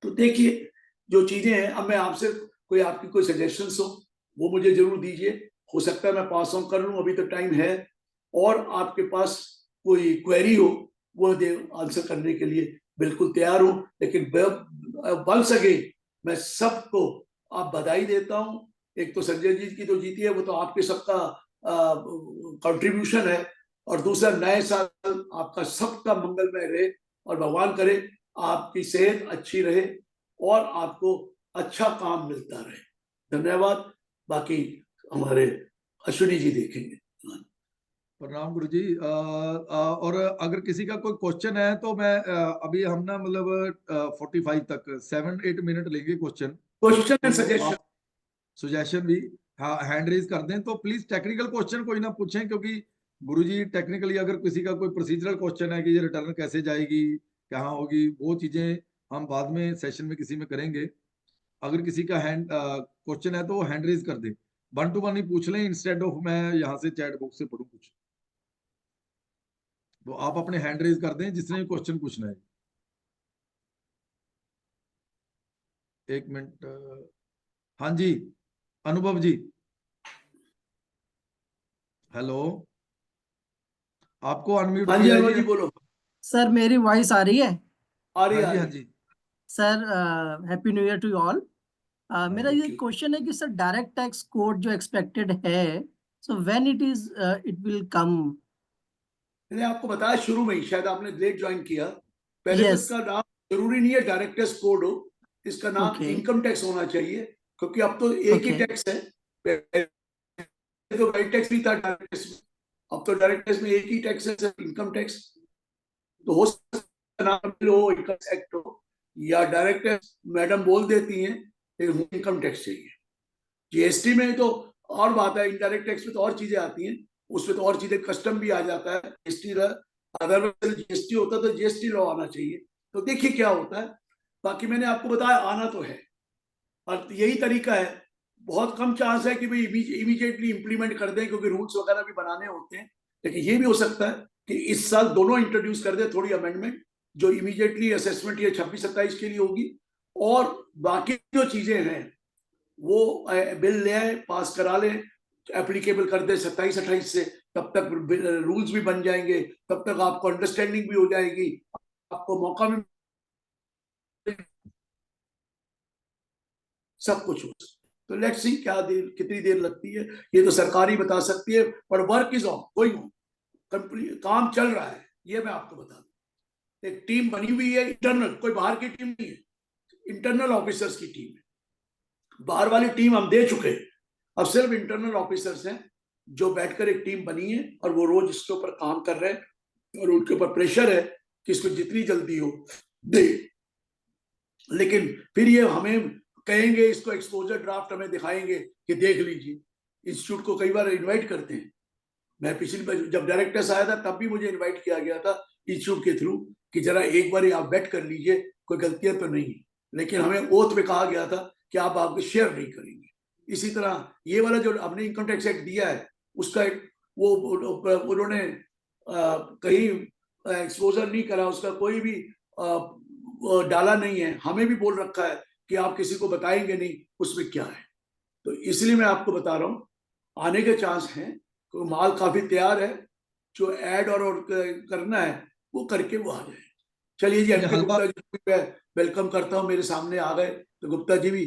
तो देखिए जो चीजें हैं, अब मैं आपसे कोई आपकी कोई सजेशंस हो वो मुझे जरूर दीजिए, हो सकता है मैं पास ऑन कर लूं, अभी तो टाइम है, और आपके पास कोई क्वेरी हो वो आंसर करने के लिए बिल्कुल तैयार हूं। लेकिन वंस अगेन मैं सबको आप बधाई देता हूं, एक तो संजय जी की तो जीती है, वो तो आपके सबका कंट्रीब्यूशन है, और दूसरा नए साल आपका सबका मंगलमय रहे, और भगवान करे आपकी सेहत अच्छी रहे और आपको अच्छा काम मिलता रहे। धन्यवाद। बाकी हमारे अश्विनी जी देखेंगे। प्रणाम गुरु जी। और अगर किसी का कोई क्वेश्चन है तो मैं अभी हम ना मतलब 45 तक 7-8 मिनट लेंगे क्वेश्चन एंड सजेशन, सजेशन भी हाँ हैंड रेज कर दें, तो प्लीज टेक्निकल क्वेश्चन कोई ना पूछें, क्योंकि गुरुजी टेक्निकली अगर किसी का कोई प्रोसीजरल क्वेश्चन है कि ये रिटर्न कैसे जाएगी, कहाँ होगी, वो चीजें हम बाद में सेशन में किसी में करेंगे। अगर किसी का हैंड क्वेश्चन है तो वो हैंड रेज कर दे, 1 to 1 ही पूछ लें, इंस्टेड ऑफ मैं यहाँ से चैट बॉक्स से पढ़ूं कुछ। तो आप अपने हैंड रेज कर दें जिसने क्वेश्चन पूछना है। 1 मिनट। हाँ जी अनुभव जी, हेलो, आपको अनम्यूट हाँ जी किया है अनुज जी। जी बोलो। सर मेरी वॉइस आ रही है? आ रही हाँ जी है। हाँ जी sir happy new year to all. मेरा ये Thank you. क्वेश्चन है कि सर डायरेक्ट टैक्स कोड जो एक्सपेक्टेड है, so when it will come? मैंने आपको बताया शुरू में ही, शायद आपने लेट ज्वाइन किया, पहले तो यस। इसका नाम जरूरी नहीं है डायरेक्ट टैक्स कोड हो, इसका नाम ओके इनकम टैक्स होना चाहिए, क्योंकि अब तो एक ही ओके टैक्स है। पहले तो वाइट टैक्स भी था डायरेक्ट टैक्स में, अब तो डायरेक्ट टैक्स में एक ही टैक्स है सर, इनकम टैक्स। तो हो सकता है नाम हो इनकम एक्ट हो, या डायरेक्ट टैक्स मैडम बोल देती हैं, लेकिन इनकम टैक्स चाहिए। जीएसटी में तो और बात है, इनडायरेक्ट टैक्स में तो और चीजें आती हैं, उसमें तो और चीजें, कस्टम भी आ जाता है, जीएसटी, अदरवाइज जीएसटी होता तो जीएसटी लॉ आना चाहिए। तो देखिए क्या होता है, बाकी मैंने आपको बताया आना तो है, और यही तरीका है। बहुत कम चांस है कि भाई इमीडिएटली इंप्लीमेंट कर दें, क्योंकि रूल्स वगैरह भी बनाने होते हैं, लेकिन ये भी हो सकता है कि इस साल दोनों इंट्रोड्यूस कर दे थोड़ी अमेंडमेंट, जो इमीडिएटली असेसमेंट ये 26-27 के लिए होगी, और बाकी जो चीजें हैं वो बिल ले आए, पास करा ले, एप्लीकेबल कर दे 27-28 से, तब तक रूल्स भी बन जाएंगे, तब तक आपको अंडरस्टैंडिंग भी हो जाएगी, आपको मौका भी, सब कुछ हो सकता है। तो लेट्स सी क्या देर, कितनी देर लगती है, ये तो सरकार ही बता सकती है, पर work is on, going on, काम चल रहा है, ये मैं आपको बता दूं। एक टीम बनी हुई है इंटरनल, कोई बाहर की टीम नहीं है, इंटरनल ऑफिसर्स की टीम है। बाहर वाली टीम हम दे चुके हैं, अब सिर्फ इंटरनल ऑफिसर्स हैं जो बैठकर एक टीम बनी है, और वो रोज इसके ऊपर काम कर रहे हैं, और उनके ऊपर प्रेशर है कि इसको जितनी जल्दी हो दे। लेकिन फिर ये हमें कहेंगे, इसको एक्सपोजर ड्राफ्ट हमें दिखाएंगे कि देख लीजिए। इंस्टीट्यूट को कई बार इनवाइट करते हैं, मैं पिछली बार जब डायरेक्टर्स आया था तब भी मुझे इनवाइट किया गया था इंस्टीट्यूट के थ्रू कि जरा एक बार आप वेट कर लीजिए, कोई गलतियां तो नहीं है। लेकिन हमें ओथ में कहा गया था कि आप आपको शेयर नहीं करेंगे। इसी तरह ये वाला जो हमने इनकम टैक्स एक्ट दिया है, उसका वो उन्होंने कहीं एक्सपोजर नहीं करा, उसका कोई भी डाला नहीं है। हमें भी बोल रखा है कि आप किसी को बताएंगे नहीं उसमें क्या है। तो इसलिए मैं आपको बता रहा हूँ, आने के चांस हैं, तो माल काफी तैयार है, जो ऐड और करना है वो करके वो आ जाए। चलिए जी, एमके गुप्ता जी को मैं वेलकम करता हूँ, मेरे सामने आ गए तो गुप्ता जी भी,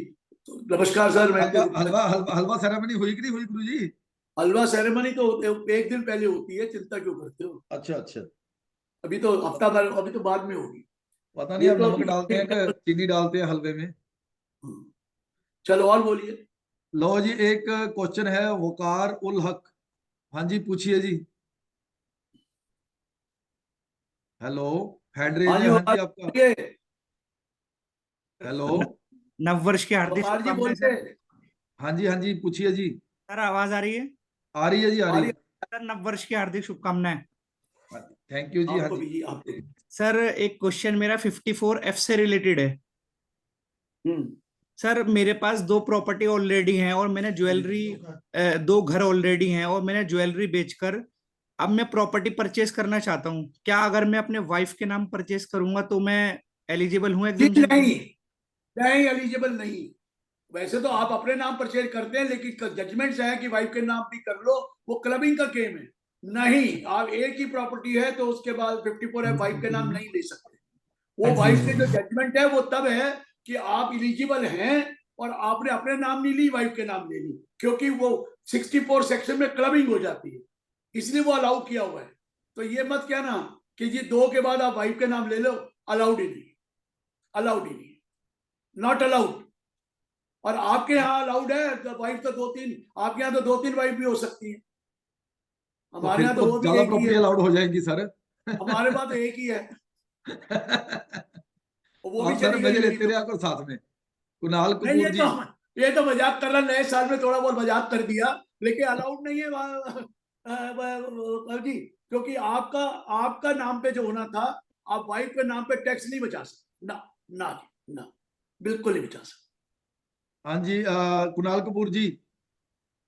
तो नमस्कार सर। मैं हलवा सेरेमनी हुई कि नहीं हुई गुरु जी? हलवा सेरेमनी तो एक दिन पहले होती है, चिंता क्यों करते हो? अच्छा अच्छा, अभी तो हफ्ता भर, अभी तो बाद में होगी। पता नहीं ये अब तो नमक डालते हैं कि चीनी डालते हैं हलवे में। चलो और बोलिए। लो जी, एक क्वेश्चन है वकार उल हक। हाँ जी, पूछिए जी। हेलो, हैंड रेज हाँ है। जी, हाँ जी, आपका बोलिए। हेलो। नववर्ष की हार्दिक वकार जी शुभकामनाएं बोलिए। सर। हाँ जी, हाँ जी, पूछिए जी। सर आवाज आ रही है? आ रही है जी, आ रही है। सर नववर्ष की हार्दिक शुभकामनाएं। थैंक यू जी। हाँ आपको जी। भी जी, आपको भी। सर एक क्वेश्चन मेरा 54F से रिलेटेड है। सर मेरे पास 2 प्रॉपर्टी ऑलरेडी हैं और मैंने ज्वेलरी 2 घर ऑलरेडी हैं और मैंने ज्वेलरी बेचकर अब मैं प्रॉपर्टी परचेज करना चाहता हूँ। क्या अगर मैं अपने वाइफ के नाम परचेज करूंगा तो मैं एलिजिबल हूँ जी एग्जम्पशन? नहीं, नहीं एलिजिबल नहीं। वैसे तो आप अपने नाम परचेज करते हैं, लेकिन जजमेंट है कि वाइफ के नाम भी कर लो, वो क्लबिंग का गेम है। नहीं, आप एक ही प्रॉपर्टी है तो उसके बाद 54F वाइफ के नाम नहीं ले सकते। वो वाइफ के जो जजमेंट है वो तब है कि आप इलिजिबल हैं और आपने अपने नाम नहीं ली, वाइफ के नाम ले ली, क्योंकि वो 64 सेक्शन में क्लबिंग हो जाती है, इसलिए वो अलाउ किया हुआ है। तो ये मत कहना कि जी 2 के बाद आप वाइफ के नाम ले लो, अलाउड ही नहीं, अलाउड ही नहीं, नॉट अलाउड। और आपके यहाँ अलाउड है तो वाइफ तो 2-3, आपके यहाँ तो 2-3 वाइफ भी हो सकती है, तो हमारे फिर यहाँ तो तो वो भी ज्यादा एक ही प्रॉपर्टी है, अलाउड हो जाएगी सर। हमारे पास तो एक ही है, और वो भी आप सर चली गई मजे मेरी लेते तो। रहे करो साथ में। कुणाल नहीं, कपूर जी। ये तो मजाक कर रहा, नए साल में थोड़ा बहुत मजाक कर दिया, लेकिन अलाउड नहीं है जी, क्योंकि आपका आपका नाम पे जो होना था, आप वाइफ के नाम पे टैक्स नहीं बचा सकते ना, ना जी ना, बिल्कुल नहीं बचा सकते। हाँ जी, कुणाल कपूर जी।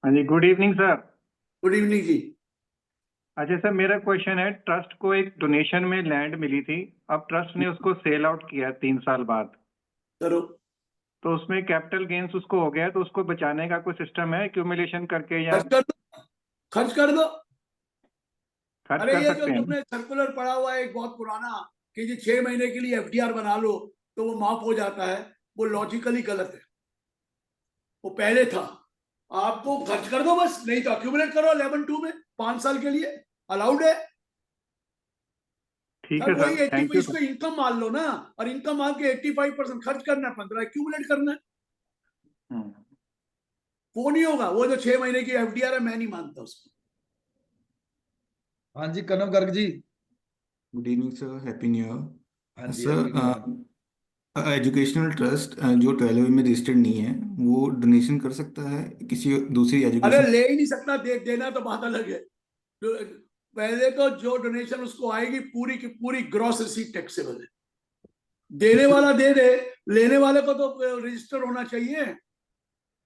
हाँ जी, good evening sir. Good evening जी। अच्छा सर, मेरा क्वेश्चन है, ट्रस्ट को एक डोनेशन में लैंड मिली थी, अब ट्रस्ट ने उसको सेल आउट किया 3 साल बाद, करो। तो उसमें कैपिटल गेन्स उसको हो गया, तो उसको बचाने का कोई सिस्टम है एक्यूमुलेशन करके या खर्च कर दो, खर्च कर दो। खर्च अरे कर ये जो सकते हैं? तुमने सर्कुलर पढ़ा हुआ है एक बहुत पुराना, कि जी 6 महीने के लिए एफडीआर बना लो तो वो माफ हो जाता है, वो लॉजिकली गलत है। वो पहले था, आपको खर्च कर दो बस, नहीं तो अक्यूमुलेट करो 11(2) में 5 साल के लिए, अलाउड है। ठीक सर है वही सर, 80, थैंक यू इसको सर। इनकम मान लो ना, और इनकम मान के 85% खर्च करना है, 15 अक्यूमुलेट करना है। वो नहीं होगा, वो जो 6 महीने की एफडीआर है, मैं नहीं मानता उसको। हाँ जी, Kanav Garg ji. Good evening sir, happy new हाँ ईयर जी, happy new year. Sir. Educational trust जो 12वीं में रजिस्टर्ड नहीं है, वो डोनेशन कर सकता है किसी दूसरी अरे एजुकेशन? ले ही नहीं सकता, देना तो बात अलग है। तो पहले तो जो डोनेशन उसको आएगी पूरी की पूरी ग्रॉस रिसीट टैक्सेबल है, देने वाला दे दे, लेने वाले को तो रजिस्टर होना चाहिए,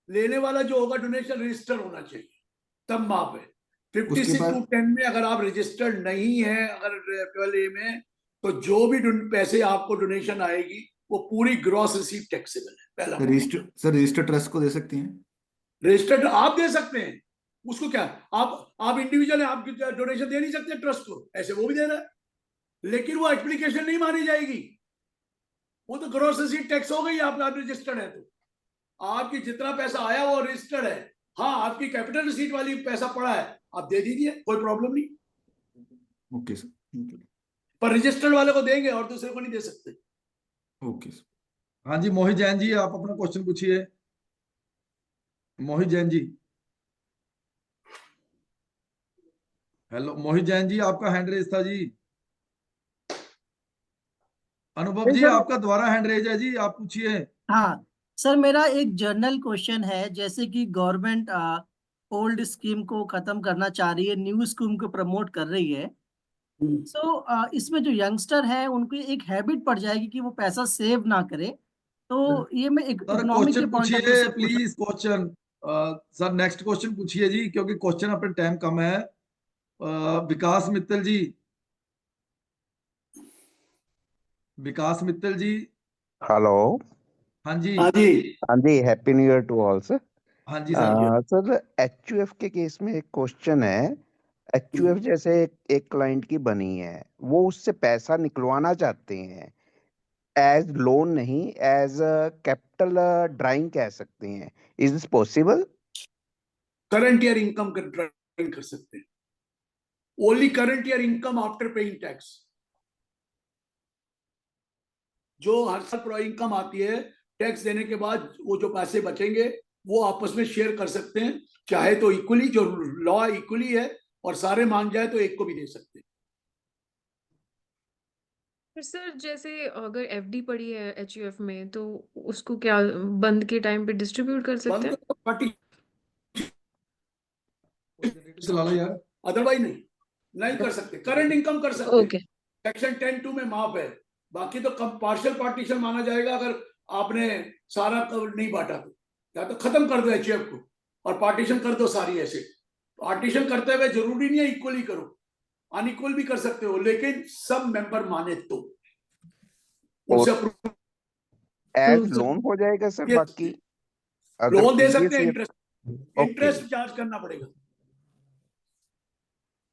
लेने वाला जो होगा डोनेशन रजिस्टर होना चाहिए, तब माफ है। 56 बाद टू 10 में अगर आप रजिस्टर्ड नहीं है, अगर 12A में, तो जो भी पैसे आपको डोनेशन आएगी वो पूरी ग्रॉस रिसीट टैक्सेबल है। पहला रजिस्टर्ड ट्रस्ट को दे सकते हैं? रजिस्टर्ड आप दे सकते हैं, उसको क्या, आप इंडिविजुअल है, आप डोनेशन दे नहीं सकते ट्रस्ट को, ऐसे वो भी दे रहा है, लेकिन वो एप्लीकेशन नहीं मानी जाएगी, वो तो ग्रॉस रिसीट टैक्स हो गई। आप रजिस्टर्ड है तो आपकी जितना पैसा आया वो रजिस्टर्ड है। हाँ, आपकी कैपिटल रिसीट वाली पैसा पड़ा है, आप दे दीजिए, कोई प्रॉब्लम नहीं। ओके सर, पर रजिस्टर्ड वाले को देंगे और दूसरे को नहीं दे सकते। Okay sir. हाँ जी, मोहित जैन जी, आप अपना क्वेश्चन पूछिए। मोहित जैन जी, हेलो मोहित जैन जी, आपका हैंड रेज था जी। अनुभव जी, सर, आपका दोबारा हैंड रेज है जी, आप पूछिए। हाँ सर, मेरा एक जनरल क्वेश्चन है, जैसे कि गवर्नमेंट ओल्ड स्कीम को खत्म करना चाह रही है, न्यू स्कीम को प्रमोट कर रही है, सो इसमें जो यंगस्टर है उनको एक हैबिट पड़ जाएगी कि वो पैसा सेव ना करे, तो ये मैं एक सर इकोनॉमिक के क्वेश्चन पॉइंट ऑफ व्यू पूछिए से पूछ please, question. Sir next question पूछिए जी, क्योंकि क्वेश्चन अपने टाइम कम है। विकास मित्तल जी, विकास मित्तल जी। हेलो। हाँ जी। हाँ जी, हाँ जी, happy new year to all sir. हाँ जी सर। सर, एचयूएफ के केस में एक क्वेश्चन है। एचयूएफ जैसे एक क्लाइंट की बनी है, वो उससे पैसा निकलवाना चाहते हैं, एज लोन नहीं, एज कैपिटल ड्राइंग कह सकते हैं। Is this possible? Current year income drawing कर सकते हैं, only current year income after paying tax. जो हर साल इनकम आती है टैक्स देने के बाद, वो जो पैसे बचेंगे वो आपस में शेयर कर सकते हैं, चाहे तो इक्वली, जो लॉ इक्वली है, और सारे मांग जाए तो एक को भी दे सकते हैं। फिर सर जैसे अगर एफडी पड़ी है एचयूएफ में, तो उसको क्या बंद के टाइम पे डिस्ट्रीब्यूट कर सकते बंद हैं? तो पार्टी, चला लो यार। अदरवाइज नहीं कर सकते। करंट इनकम कर सकते हैं, ओके। सेक्शन 10(2) में माफ है। बाकी तो पार्शियल पार्टीशन माना जाएगा अगर आपने सारा नहीं बांटा तो। या तो खत्म कर दो एचयूएफ को और पार्टीशन कर दो सारी एसेट। पार्टीशन करते हुए जरूरी नहीं है इक्वली करो, अनइक्वल भी कर सकते हो, लेकिन सब मेंबर माने तो उनसे अप्रूव। एज लोन हो जाएगा सर? बाकी अगर लोन दे previous सकते हैं, year- इंटरेस्ट चार्ज करना पड़ेगा।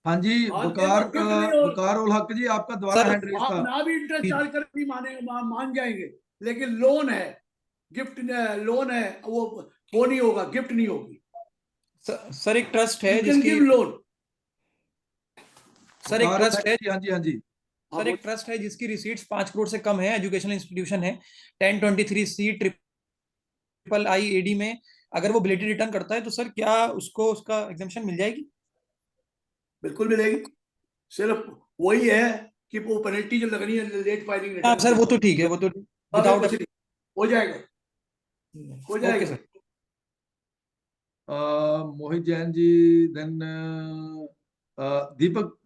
हाँ जी, आज वकार गिफ्ट नहीं हो, वकार उल हक जी, आपका दोबारा हैंड रेज आप था। ना भी इंटरेस्ट चार्ज कर भी मान जाएंगे, लेकिन लोन है, गिफ्ट लोन है, वो नहीं होगा, गिफ्ट नहीं होगी। सर एक ट्रस्ट है You can जिसकी give loan। सर एक वकार उल ट्रस्ट हक है जी, हाँ जी, हाँ जी। सर एक ट्रस्ट है जिसकी रिसीट्स 5 करोड़ से कम है, एजुकेशनल इंस्टीट्यूशन है, 1023C ट्रिपल IAD में। अगर वो बिलेटेड रिटर्न करता है तो सर क्या उसको उसका एग्जेम्पशन मिल जाएगी? बिल्कुल मिलेगी, सिर्फ वही है कि वो पेनल्टी जो लगनी है लेट फाइलिंग हाँ रिटर्न। सर वो तो ठीक है, वो तो विदाउट। हो जाएगा, हो ओके जाएगा। सर। मोहित जैन जी, देन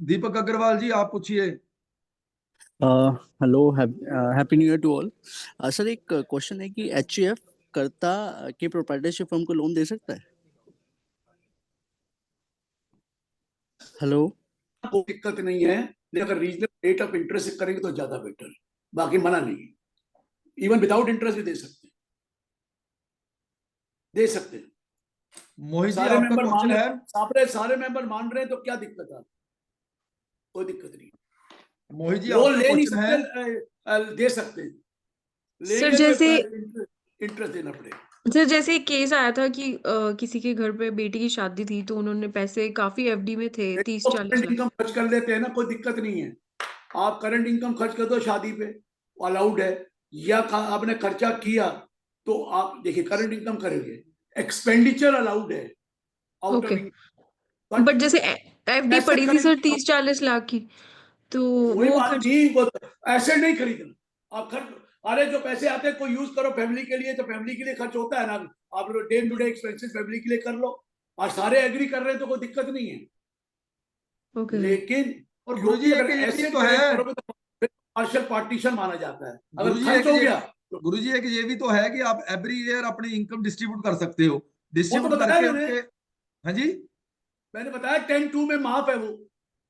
दीपक अग्रवाल जी, आप पूछिए। Hello, happy new year to all. Sir एक क्वेश्चन है कि एचयूएफ कर्ता के प्रोप्राइटरशिप फर्म को लोन दे सकता है? हेलो। कोई दिक्कत नहीं है, लेकिन अगर रीजनल रेट ऑफ इंटरेस्ट करेंगे तो ज्यादा बेटर है, बाकी मना नहीं है। इवन विदाउट इंटरेस्ट भी दे सकते हैं, दे सकते हैं। मोहित जी, सारे आपका मेंबर मान क्वेश्चन है। सारे मेंबर मान रहे हैं तो क्या दिक्कत है? कोई दिक्कत नहीं। मोहित जी, लोन आपका ले नहीं क्वेश्चन है। सकते, दे सकते हैं, सर लेंगे जैसे तो इंटरेस्ट देना पड़ेगा। सर जैसे एक केस आया था कि किसी के घर पे बेटी की शादी थी, तो उन्होंने पैसे काफी एफडी में थे, 30-40 करंट लाख। इनकम खर्च कर लेते हैं ना, कोई दिक्कत नहीं है। आप करंट इनकम खर्च कर दो शादी पे, अलाउड है। या आपने खर्चा किया तो आप देखिए करंट इनकम करेंगे, एक्सपेंडिचर अलाउड है आउट ओके। ऑफ। बट जैसे एफडी ऐसे पड़ी थी सर खरीदना 30-40 लाख की, तो कोई वो बात खर्च। नहीं, वो ऐसे नहीं खरीदना। आप खर्च, अरे जो पैसे आते हैं कोई यूज करो फैमिली के लिए, तो फैमिली के लिए खर्च होता है ना। आप day to day expenses family के लिए कर लो, और सारे एग्री कर रहे हैं तो कोई दिक्कत नहीं है। ओके। लेकिन और गुरुजी अगर एक ये भी ऐसे तो है, करोगे तो पार्शियल पार्टीशन माना जाता है। अगर गुरुजी खर्च एक हो ये गया तो गुरुजी एक ये भी तो है कि आप एवरी ईयर अपनी इनकम डिस्ट्रीब्यूट कर सकते हो, वो तो डिस्ट्रीब्यूट बताया करके मैंने, उनके। हाँ जी, मैंने बताया 10(2) में माफ है वो।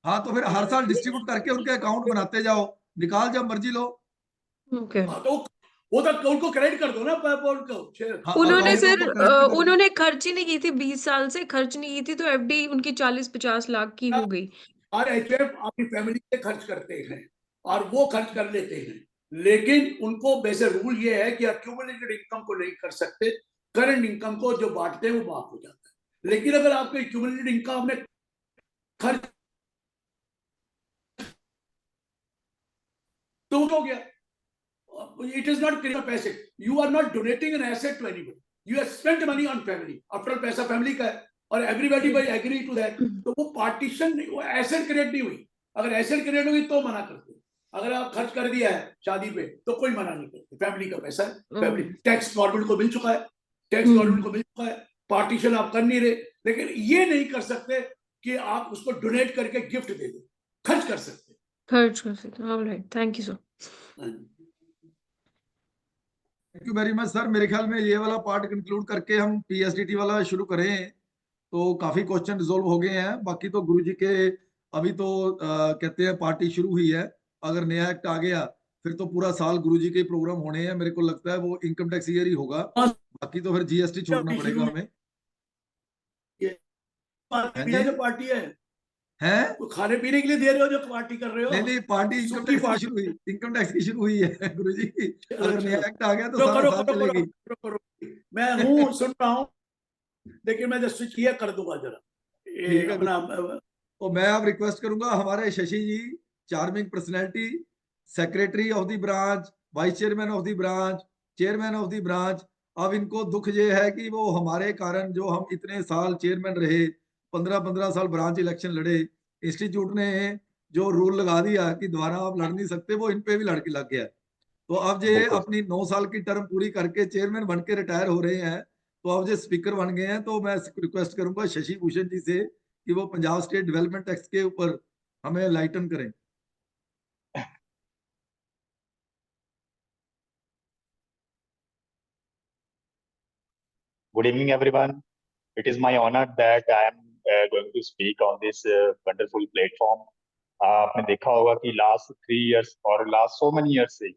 हाँ, तो फिर हर साल डिस्ट्रीब्यूट करके उनके अकाउंट बनाते जाओ, निकाल जब मर्जी लो। ओके। हाँ, तो वो तो उनको क्रेडिट कर दो ना उनको हाँ, उन्होंने अकाउंट सर उनको क्रेडिट कर दो। उन्होंने खर्च ही नहीं की थी, 20 साल से खर्च नहीं की थी, तो एफडी उनकी 40-50 लाख की हो गई। और एचएफ अपनी फैमिली से खर्च करते हैं और वो खर्च कर लेते हैं, लेकिन उनको वैसे रूल ये है कि एक्यूमुलेटेड इनकम को नहीं कर सकते, करंट इनकम को जो बांटते हैं वो माफ हो जाता है। लेकिन अगर आपको एक्यूमुलेटेड इनकम में खर्च तो हो गया, it is not creating a asset. You are not donating an asset to anybody. You have spent money on family. After all, पैसा फैमिली का है और everybody by agree to that. तो वो पार्टीशन नहीं, वो एसेट क्रिएट नहीं हुई। अगर एसेट क्रिएट हुई तो मना करते। अगर आप खर्च कर दिया है शादी पे तो कोई मना नहीं करते। फैमिली का पैसा है, फैमिली टैक्स गवर्नमेंट को मिल चुका है, टैक्स गवर्नमेंट को मिल चुका है, पार्टीशन आप कर नहीं रहे, लेकिन ये नहीं कर सकते कि आप उसको डोनेट करके गिफ्ट दे दो, खर्च कर सकते। खर्च कर सकते, alright, thank you sir. Thank you very much sir. मेरे ख्याल में ये वाला पार्ट कंक्लूड करके हम पीएसडीटी वाला शुरू करें, तो काफी क्वेश्चन रिजोल्व हो गए हैं। बाकी तो गुरुजी के अभी तो कहते हैं पार्टी शुरू हुई है, अगर नया एक्ट आ गया फिर तो पूरा साल गुरुजी के प्रोग्राम होने हैं। मेरे को लगता है वो इनकम टैक्स ईयर ही होगा, बाकी तो फिर जीएसटी छोड़ना पड़ेगा हमें। पार्टी है हैं? तो खाने पीने के लिए दे रहे हो जो पार्टी कर रहे हो? नहीं, पार्टी इनकम टैक्स की शुरू हुई, इनकम टैक्स की शुरू हुई है गुरुजी। अगर नया एक्ट आ गया तो सारा साल चलेगी। मैं हूँ, सुन रहा हूँ, लेकिन मैं जब स्विच किया कर दूंगा जरा ठीक है। अपना। तो मैं अब रिक्वेस्ट करूंगा हमारे Shashi ji, charming personality, secretary of the branch, vice chairman of the branch, chairman of the branch. अब इनको दुख ये है कि वो हमारे कारण जो हम इतने साल चेयरमैन रहे, 15-15 साल ब्रांच इलेक्शन लड़े, इंस्टीट्यूट ने जो रूल लगा दिया कि दोबारा आप लड़ नहीं सकते, वो इन पे भी लड़के लग गया। तो अब ये अपनी 9 साल की टर्म पूरी करके चेयरमैन बन के रिटायर हो रहे हैं, तो अब जो स्पीकर बन गए हैं, तो मैं रिक्वेस्ट करूंगा शशि भूषण जी से कि वो पंजाब स्टेट डेवलपमेंट टैक्स के ऊपर हमें लाइटन करें। Good evening, everyone. It is my honor that I am going to speak on this wonderful platform. आपने देखा होगा कि लास्ट 3 years और लास्ट so many years से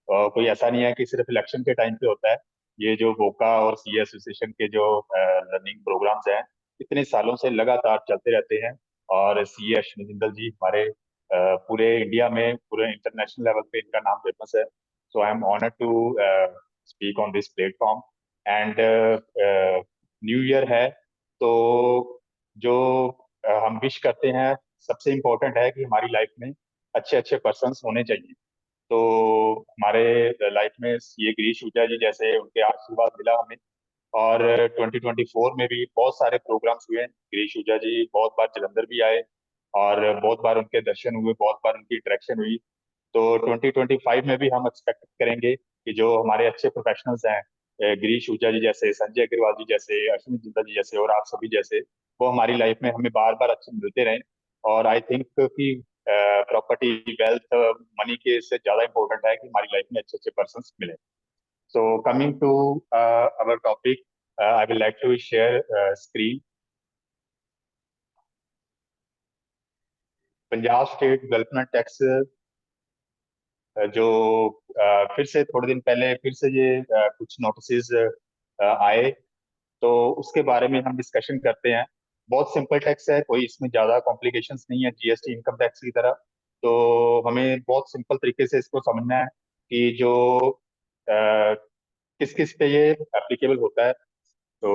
कोई ऐसा नहीं है कि सिर्फ इलेक्शन के टाइम पे होता है। ये जो वोका और सीए एसोसिएशन के जो लर्निंग प्रोग्राम्स हैं, इतने सालों से लगातार चलते रहते हैं। और सीए अश्विनी जिंदल जी हमारे पूरे इंडिया में, पूरे इंटरनेशनल लेवल पे इनका नाम फेमस है। So I am honoured to speak on this platform. And new year है, तो जो हम विश करते हैं, सबसे इम्पोर्टेंट है कि हमारी लाइफ में अच्छे अच्छे पर्सन्स होने चाहिए। तो हमारे लाइफ में सीए गिरीश ऊजा जी जैसे उनके आशीर्वाद मिला हमें। और 2024 में भी बहुत सारे प्रोग्राम्स हुए। गिरीश ऊजा जी बहुत बार जलंधर भी आए और बहुत बार उनके दर्शन हुए, बहुत बार उनकी इंटरेक्शन हुई। तो 2025 में भी हम एक्सपेक्ट करेंगे कि जो हमारे अच्छे प्रोफेशनल्स हैं, गिरीश ऊजा जी जैसे, संजय अग्रवाल जी जैसे, अश्विनी जिंदल जी जैसे और आप सभी जैसे, वो हमारी लाइफ में हमें बार बार अच्छे मिलते रहें। और आई थिंक कि प्रॉपर्टी, वेल्थ, मनी के से ज्यादा इंपॉर्टेंट है कि हमारी लाइफ में अच्छे अच्छे पर्सन मिले। So coming to our topic, I will like to share screen. Punjab state development tax जो फिर से थोड़े दिन पहले फिर से ये कुछ नोटिस आए, तो उसके बारे में हम डिस्कशन करते हैं। बहुत सिंपल टैक्स है, कोई इसमें ज्यादा कॉम्प्लिकेशंस नहीं है, जीएसटी इनकम टैक्स की तरह। तो हमें बहुत सिंपल तरीके से इसको समझना है कि जो किस किस पे ये एप्लीकेबल होता है। तो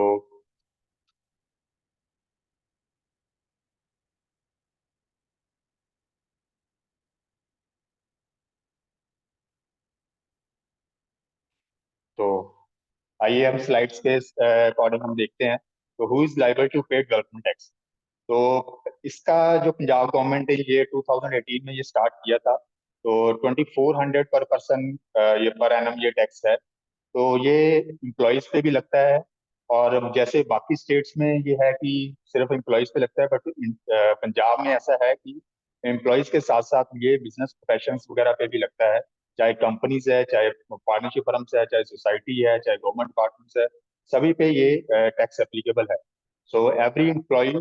आइए हम स्लाइड्स के अकॉर्डिंग हम देखते हैं। तो हु इज लायबल टू पे डेवलपमेंट टैक्स। तो इसका जो पंजाब गवर्नमेंट है, ये 2018 में ये स्टार्ट किया था। तो 2400 पर पर्सन ये पर एनम ये टैक्स है। तो ये एम्प्लॉयज पे भी लगता है, और जैसे बाकी स्टेट्स में ये है कि सिर्फ एम्प्लॉयज पे लगता है, बट पंजाब में ऐसा है कि एम्प्लॉयज के साथ साथ ये बिजनेस प्रोफेशंस वगैरह पे भी लगता है। चाहे कंपनीज है, चाहे पार्टनरशिप फर्म्स है, चाहे सोसाइटी है, चाहे गवर्नमेंट डिपार्टमेंट्स है, सभी पे ये टैक्स एप्लीकेबल है। सो एवरी एम्प्लॉय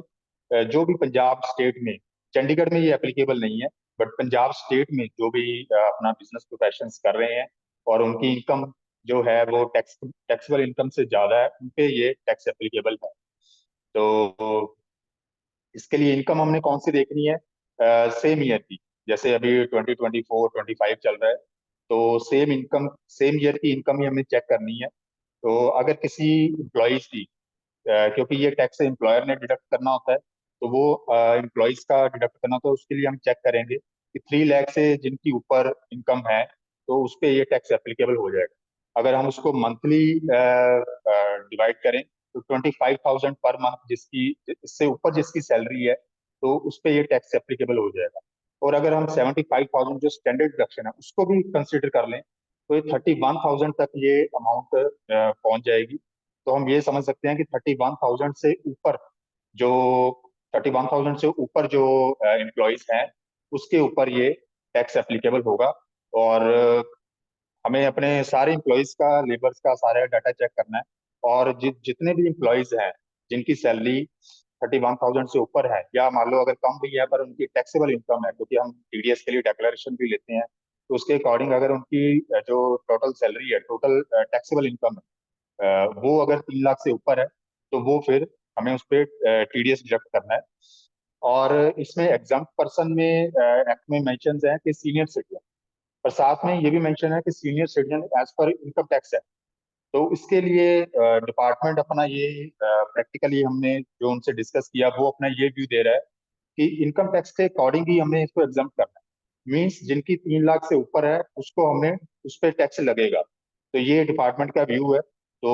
जो भी पंजाब स्टेट में, चंडीगढ़ में ये एप्लीकेबल नहीं है, बट पंजाब स्टेट में जो भी अपना बिजनेस प्रोफेशन कर रहे हैं और उनकी इनकम जो है वो टैक्सेबल इनकम से ज्यादा है, उन पे ये टैक्स एप्लीकेबल है। तो इसके लिए इनकम हमने कौन सी देखनी है? सेम ईयर की, जैसे अभी 2024 25 चल रहा है, तो सेम ईयर की इनकम ही हमें चेक करनी है। तो अगर किसी एम्प्लॉयज की, क्योंकि ये टैक्स एम्प्लॉयर ने डिडक्ट करना होता है, तो वो एम्प्लॉयज का डिडक्ट करना होता है, उसके लिए हम चेक करेंगे कि 3 लाख से जिनकी ऊपर इनकम है तो उस पे ये टैक्स एप्लीकेबल हो जाएगा। अगर हम उसको मंथली डिवाइड करें तो 25,000 पर मंथ जिसकी, इससे ऊपर जिसकी सैलरी है तो उस पे ये टैक्स एप्लीकेबल हो जाएगा। और अगर हम 75,000 जो स्टैंडर्ड डिडक्शन है उसको भी कंसिडर कर लें तो ये 31,000 तक ये अमाउंट पहुंच जाएगी। तो हम ये समझ सकते हैं कि 31,000 से ऊपर जो 31,000 से ऊपर जो एम्प्लॉयज हैं उसके ऊपर ये टैक्स एप्लीकेबल होगा। और हमें अपने सारे एम्प्लॉयज का, लेबर्स का सारा डाटा चेक करना है, और जितने भी एम्प्लॉयज हैं जिनकी सैलरी 31,000 से ऊपर है, या मान लो अगर कम भी है पर उनकी टैक्सेबल इनकम है, क्योंकि हम टीडीएस के लिए डिक्लेरेशन भी लेते हैं, तो उसके अकॉर्डिंग अगर उनकी जो टोटल सैलरी है, टोटल टैक्सेबल इनकम है, वो अगर 3 लाख से ऊपर है तो वो फिर हमें उस पर टीडीएस डिडक्ट करना है। और इसमें एग्जाम पर्सन में एक्ट में मेंशन है कि सीनियर सिटीजन, पर साथ में ये भी मेंशन है कि सीनियर सिटीजन एज पर इनकम टैक्स है। तो इसके लिए डिपार्टमेंट अपना ये प्रैक्टिकली हमने जो उनसे डिस्कस किया वो अपना ये व्यू दे रहा है कि इनकम टैक्स के अकॉर्डिंग ही हमने इसको एग्जाम करना है। मीन्स जिनकी 3 लाख से ऊपर है उसको हमने उस पर टैक्स लगेगा। तो ये डिपार्टमेंट का व्यू है। तो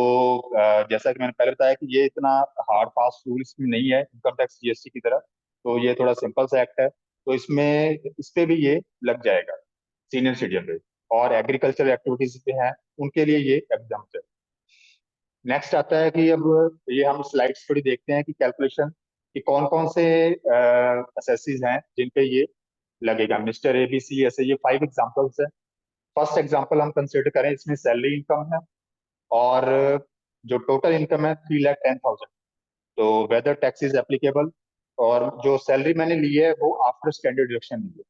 जैसा कि मैंने पहले बताया कि ये इतना हार्ड फास्ट रूल इसमें नहीं है इनकम टैक्स जीएसटी की तरह, तो ये थोड़ा सिंपल सा एक्ट है। तो इसमें इस पे भी ये लग जाएगा सीनियर सिटीजन पे, और एग्रीकल्चर एक्टिविटीज पे हैं उनके लिए ये एग्जाम है। नेक्स्ट आता है कि अब ये हम स्लाइड्स थोड़ी देखते हैं कि कैलकुलेशन कि कौन कौन से असेसीज हैं जिन पे ये लगेगा। मिस्टर एबीसी, ऐसे ये 5 एग्जांपल्स है। फर्स्ट एग्जांपल हम कंसिडर करें, इसमें सैलरी इनकम है और जो टोटल इनकम है 3,10,000, तो वेदर टैक्स इज एप्लीकेबल। और जो सैलरी मैंने ली है वो आफ्टर स्टैंडर्ड डिडक्शन ली है।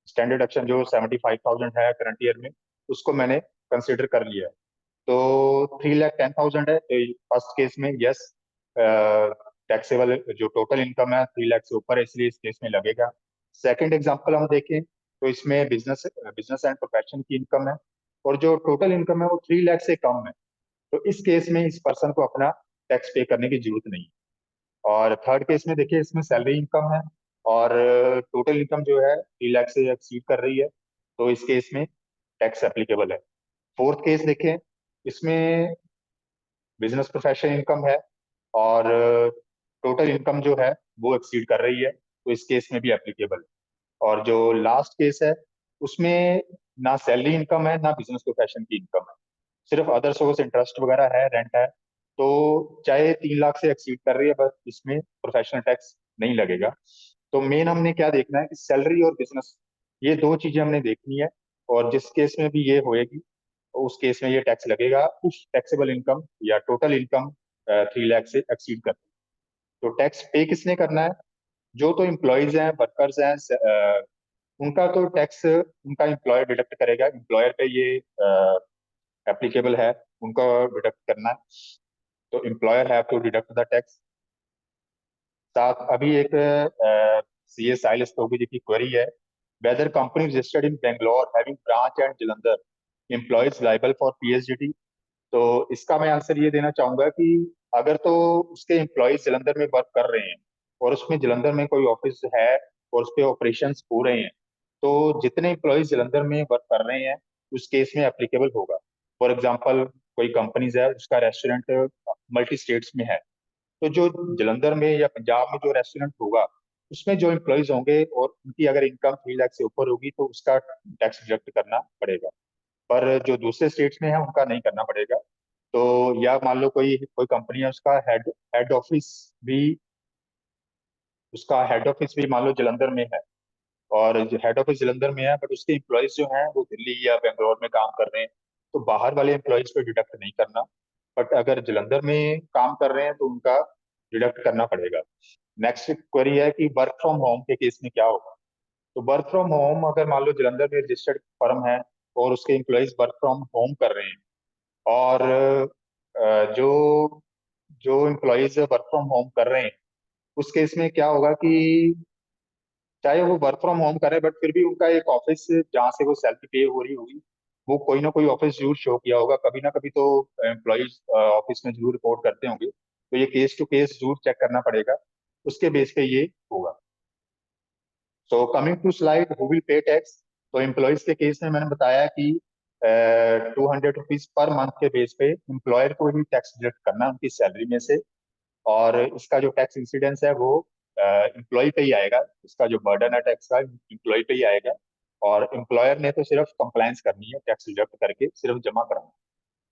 स्टैंडर्ड डिडक्शन जो 75,000 है करंट ईयर में, उसको मैंने कंसिडर कर लिया है। तो 3,10,000 है फर्स्ट केस में, यस टैक्सेबल जो टोटल इनकम है 3 लाख से ऊपर है, इसलिए इस केस में लगेगा। सेकंड एग्जांपल हम देखें तो इसमें बिजनेस एंड प्रोफेशन की इनकम है और जो टोटल इनकम है वो 3 लाख से कम है, तो इस केस में इस पर्सन को अपना टैक्स पे करने की जरूरत नहीं। और थर्ड केस में देखिए इसमें सैलरी इनकम है और टोटल इनकम जो है 3 लाख से एक्सीड कर रही है, तो इस केस में टैक्स एप्लीकेबल है। फोर्थ केस देखें, इसमें बिजनेस प्रोफेशन इनकम है और टोटल इनकम जो है वो एक्सीड कर रही है, तो इस केस में भी एप्लीकेबल है। और जो लास्ट केस है उसमें ना सैलरी इनकम है ना बिजनेस प्रोफेशन की इनकम है, सिर्फ अदर सोर्स इंटरेस्ट वगैरह है, रेंट है, तो चाहे 3 लाख से एक्सीड कर रही है बस इसमें प्रोफेशनल टैक्स नहीं लगेगा। तो मेन हमने क्या देखना है कि सैलरी और बिजनेस, ये दो चीजें हमने देखनी है, और जिस केस में भी ये होएगी उस केस में ये टैक्स लगेगा उस टैक्सेबल इनकम या टोटल इनकम 3 लाख से एक्सीड कर। तो टैक्स पे किसने करना है? जो तो एम्प्लॉयज हैं, वर्कर्स हैं, उनका तो टैक्स उनका एम्प्लॉयर डिडक्ट करेगा, एम्प्लॉयर पे ये एप्लीकेबल है, उनको डिडक्ट करना है, तो employer have to deduct the tax. साथ अभी एक सीए साइलेस टोगी जी की क्वेरी है, whether company registered in Bangalore having branch and Jalandhar employees liable for PHDT. तो इसका मैं आंसर ये देना चाहूंगा कि अगर तो उसके एम्प्लॉयज जलंधर में वर्क कर रहे हैं और उसमें जलंधर में कोई ऑफिस है और उस पर ऑपरेशन हो रहे हैं, तो जितने एम्प्लॉयज जलंधर में वर्क कर रहे हैं उस केस में एप्लीकेबल होगा। फॉर एग्जाम्पल कोई कंपनीज है उसका रेस्टोरेंट मल्टी स्टेट्स में है, तो जो जलंधर में या पंजाब में जो रेस्टोरेंट होगा उसमें जो एम्प्लॉयज होंगे और उनकी अगर इनकम 3 लाख से ऊपर होगी तो उसका टैक्स डिडक्ट करना पड़ेगा, पर जो दूसरे स्टेट्स में है उनका नहीं करना पड़ेगा। तो या मान लो कोई कोई कंपनी है उसका हेड ऑफिस भी मान लो जलंधर में है, और जो हेड ऑफिस जलंधर में है बट उसके एम्प्लॉयज जो हैं वो दिल्ली या बेंगलोर में काम कर रहे हैं, तो बाहर वाले एम्प्लॉयज पे डिडक्ट नहीं करना, बट अगर जलंधर में काम कर रहे हैं तो उनका डिडक्ट करना पड़ेगा। नेक्स्ट क्वेरी है कि वर्क फ्रॉम होम के केस में क्या होगा। तो वर्क फ्रॉम होम, अगर मान लो जलंधर में रजिस्टर्ड फर्म है और उसके एम्प्लॉयज वर्क फ्रॉम होम कर रहे हैं, और जो जो एम्प्लॉयज वर्क फ्रॉम होम कर रहे हैं, उस केस में क्या होगा कि चाहे वो वर्क फ्रॉम होम करे बट फिर भी उनका एक ऑफिस जहाँ से वो सैलरी पे हो रही होगी, वो कोई ना कोई ऑफिस जरूर शो किया होगा, कभी ना कभी तो एम्प्लॉयज ऑफिस में जरूर रिपोर्ट करते होंगे। तो ये केस टू केस जरूर चेक करना पड़ेगा, उसके बेस पे ये होगा। So coming to slide, who will pay tax. तो एम्प्लॉयज के केस में मैंने बताया कि 200 रुपीज पर मंथ के बेस पे एम्प्लॉयर को ही टैक्स डिडक्ट करना है उनकी सैलरी में से, और इसका जो टैक्स इंसिडेंस है वो एम्प्लॉय पे ही आएगा। इसका जो बर्डन है टैक्स का एम्प्लॉय पे ही आएगा, और एम्प्लॉयर ने तो सिर्फ कंप्लायंस करनी है, टैक्स डिडक्ट करके सिर्फ जमा कराना है।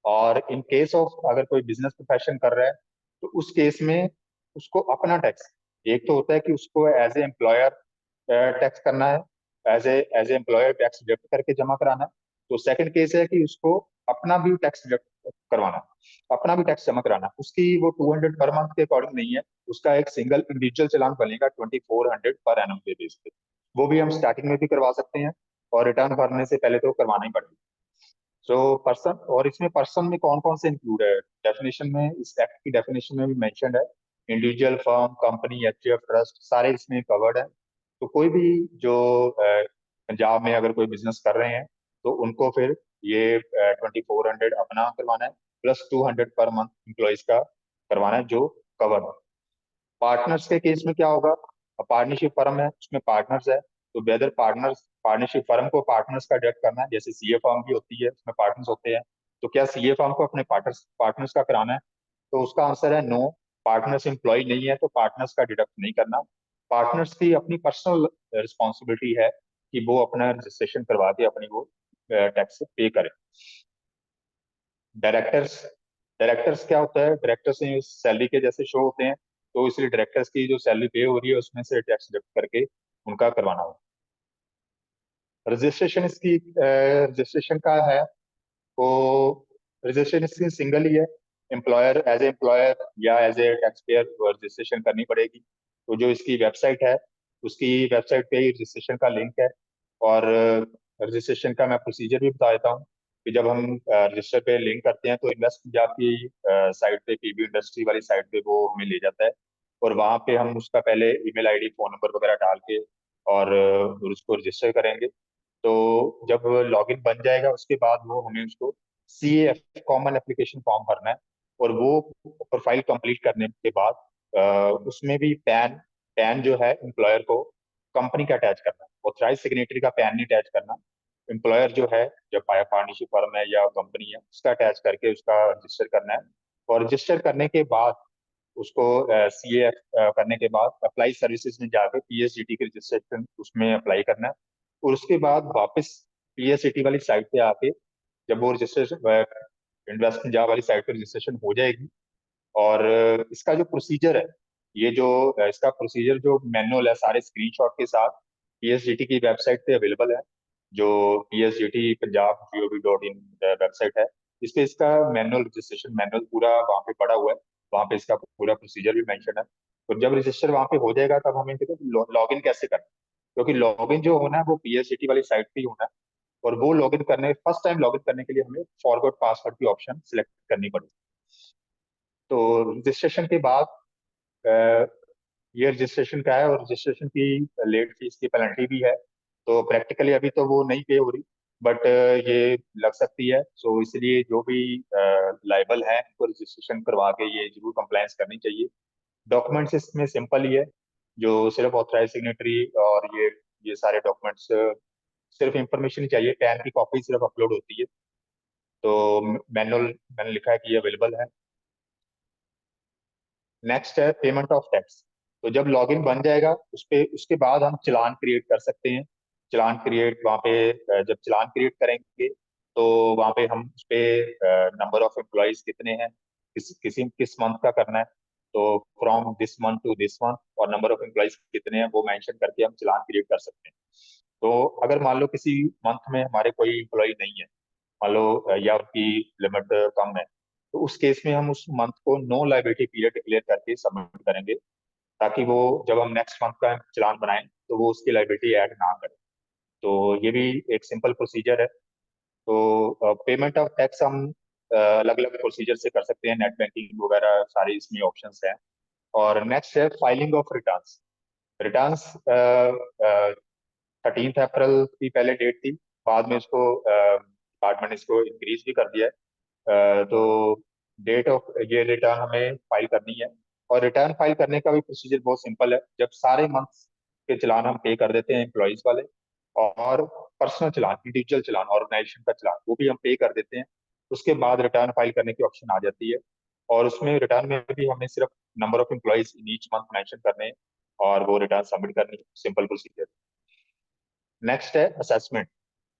और इन केस ऑफ अगर कोई बिजनेस प्रोफेशन कर रहा है तो उस केस में उसको अपना टैक्स, एक तो होता है कि उसको एज ए एम्प्लॉयर टैक्स करना है, as a employer tax deduct करके जमा कराना है। तो सेकंड केस है कि उसको अपना भी टैक्स डिडक्ट करवाना है, अपना भी टैक्स जमा कराना है। उसकी वो 200 पर मंथ के अकॉर्डिंग नहीं है, उसका एक सिंगल इंडिविजुअल चालान बनेगा 2400 पर एनम के बेस पे। वो भी हम स्टार्टिंग में भी करवा सकते हैं, और रिटर्न भरने से पहले तो करवाना ही पड़ेगा। सो पर्सन, और इसमें पर्सन में कौन कौन से इंक्लूड है डेफिनेशन में, इस एक्ट की डेफिनेशन में भी मेंशन्ड है, individual, firm, company, HUF, trust, सारे इसमें कवर्ड है। तो कोई भी जो पंजाब में अगर कोई बिजनेस कर रहे हैं तो उनको फिर ये 2400 अपना करवाना है, प्लस 200 पर मंथ एम्प्लॉयज का करवाना है जो कवर्ड है। पार्टनर्स के केस में क्या होगा, पार्टनरशिप फर्म है उसमें पार्टनर्स है, तो वेदर पार्टनर्स, पार्टनरशिप फर्म को पार्टनर्स का डिडक्ट करना है, जैसे सीए फर्म भी होती है उसमें पार्टनर्स होते हैं, तो क्या सीए फर्म को अपने पार्टनर्स का कराना है? तो उसका आंसर है नो। पार्टनर्स एम्प्लॉय नहीं है तो पार्टनर्स का डिडक्ट नहीं करना। पार्टनर्स की अपनी पर्सनल रिस्पॉन्सिबिलिटी है कि वो अपना रजिस्ट्रेशन करवा के अपनी वो टैक्स पे करें। डायरेक्टर्स, डायरेक्टर्स क्या होता है, डायरेक्टर्स सैलरी के जैसे शो होते हैं, तो इसलिए डायरेक्टर्स की जो सैलरी पे हो रही है उसमें से टैक्स डिडक्ट करके उनका करवाना होगा। रजिस्ट्रेशन इसकी रजिस्ट्रेशन का है, तो रजिस्ट्रेशन इसकी सिंगल ही है, एम्प्लॉयर एज ए एम्प्लॉयर या as a tax payer registration करनी पड़ेगी। तो जो इसकी वेबसाइट है, उसकी वेबसाइट पे ही रजिस्ट्रेशन का लिंक है, और रजिस्ट्रेशन का मैं प्रोसीजर भी बता देता हूँ कि जब हम रजिस्टर पे लिंक करते हैं तो इन्वेस्ट पंजाब की साइट पे, पीबी इंडस्ट्री वाली साइट पे वो हमें ले जाता है, और वहाँ पे हम उसका पहले ईमेल आईडी, फोन नंबर वगैरह डाल के और उसको रजिस्टर करेंगे। तो जब लॉगिन बन जाएगा उसके बाद वो हमें उसको CAF कॉमन एप्लीकेशन फॉर्म भरना है, और वो प्रोफाइल कंप्लीट करने के बाद उसमें भी पैन पैन जो है एम्प्लॉयर को कंपनी का अटैच करना है, ऑथराइज सिग्नेटरी का पैन नहीं अटैच करना। एम्प्लॉयर जो है, जब पार्टनरशिप फर्म है या कंपनी है, उसका अटैच करके उसका रजिस्टर करना है, और रजिस्टर करने के बाद उसको CAF करने के बाद अप्लाई सर्विसेज में जाकर PSDT के रजिस्ट्रेशन उसमें अप्लाई करना है, और उसके बाद वापस PSDT वाली साइट पे आके जब वो रजिस्ट्रेशन इन्वेस्ट पंजाब वाली साइट पे रजिस्ट्रेशन हो जाएगी, और इसका जो प्रोसीजर है, ये जो इसका प्रोसीजर जो मैनुअल है सारे स्क्रीनशॉट के साथ PSDT की वेबसाइट पे अवेलेबल है, जो PSDT पंजाब gov.in वेबसाइट है, इस पे इसका मैनुअल रजिस्ट्रेशन मैनुअल पूरा वहाँ पे पड़ा हुआ है, वहाँ पे इसका पूरा प्रोसीजर भी मेंशन है। तो जब रजिस्टर वहाँ पे हो जाएगा तब हमें लॉग इन कैसे करना है, क्योंकि लॉग इन जो होना है वो PSDT वाली साइट पे ही होना है, और वो लॉगिन करने, फर्स्ट टाइम लॉगिन करने के लिए हमें फॉरवर्ड पासवर्ड की ऑप्शन सिलेक्ट करनी पड़ेगी। तो रजिस्ट्रेशन के बाद ये रजिस्ट्रेशन का है, और रजिस्ट्रेशन की लेट फीस की पेनल्टी भी है, तो प्रैक्टिकली अभी तो वो नहीं पे हो रही, बट ये लग सकती है। सो इसलिए जो भी लाइबल है उनको रजिस्ट्रेशन करवा के ये जरूर कंप्लायंस करनी चाहिए। डॉक्यूमेंट्स इसमें सिंपल ही है, जो सिर्फ ऑथराइज सिग्नेटरी और ये सारे डॉक्यूमेंट्स, सिर्फ इंफॉर्मेशन ही चाहिए, पैन की कॉपी सिर्फ अपलोड होती है। तो मैनुअल मैंने लिखा है कि ये अवेलेबल है। नेक्स्ट है पेमेंट ऑफ टैक्स। तो जब लॉगिन बन जाएगा उसके बाद हम चालान क्रिएट कर सकते हैं। चालान क्रिएट वहाँ पे जब चालान क्रिएट करेंगे तो वहाँ पे हम उस पे नंबर ऑफ एम्प्लॉयज कितने हैं, किस मंथ का करना है, तो from this month to this month, और नंबर ऑफ एम्प्लॉयज कितने हैं वो मेंशन करके हम चालान क्रिएट कर सकते हैं। तो अगर मान लो किसी मंथ में हमारे कोई एम्प्लॉय नहीं है, मान लो या उनकी लिमिट कम है, तो उस केस में हम उस मंथ को नो लायबिलिटी पीरियड डिक्लेयर करके सबमिट करेंगे, ताकि वो जब हम नेक्स्ट मंथ का चालान बनाएं तो वो उसकी लाइबिलिटी ऐड ना करें। तो ये भी एक सिंपल प्रोसीजर है। तो पेमेंट ऑफ टैक्स हम अलग अलग प्रोसीजर से कर सकते हैं, नेट बैंकिंग वगैरह सारी इसमें ऑप्शंस हैं। और नेक्स्ट है फाइलिंग ऑफ रिटर्न्स। रिटर्न्स 13 अप्रैल की पहले डेट थी, बाद में इसको डिपार्टमेंट इसको इंक्रीज भी कर दिया है। तो डेट ऑफ ये रिटर्न हमें फाइल करनी है। और रिटर्न फाइल करने का भी प्रोसीजर बहुत सिंपल है। जब सारे मंथ्स के चलान हम पे कर देते हैं एम्प्लॉयज वाले, और पर्सनल चलान, इंडिविजुअल चलान, ऑर्गेनाइजेशन का चलान, वो भी हम पे कर देते हैं, उसके बाद रिटर्न फाइल करने की ऑप्शन आ जाती है। और उसमें रिटर्न में भी हमें सिर्फ number of employees in each month mention करने हैं और वो रिटर्न सबमिट करनी है। Simple procedure. नेक्स्ट है असेसमेंट।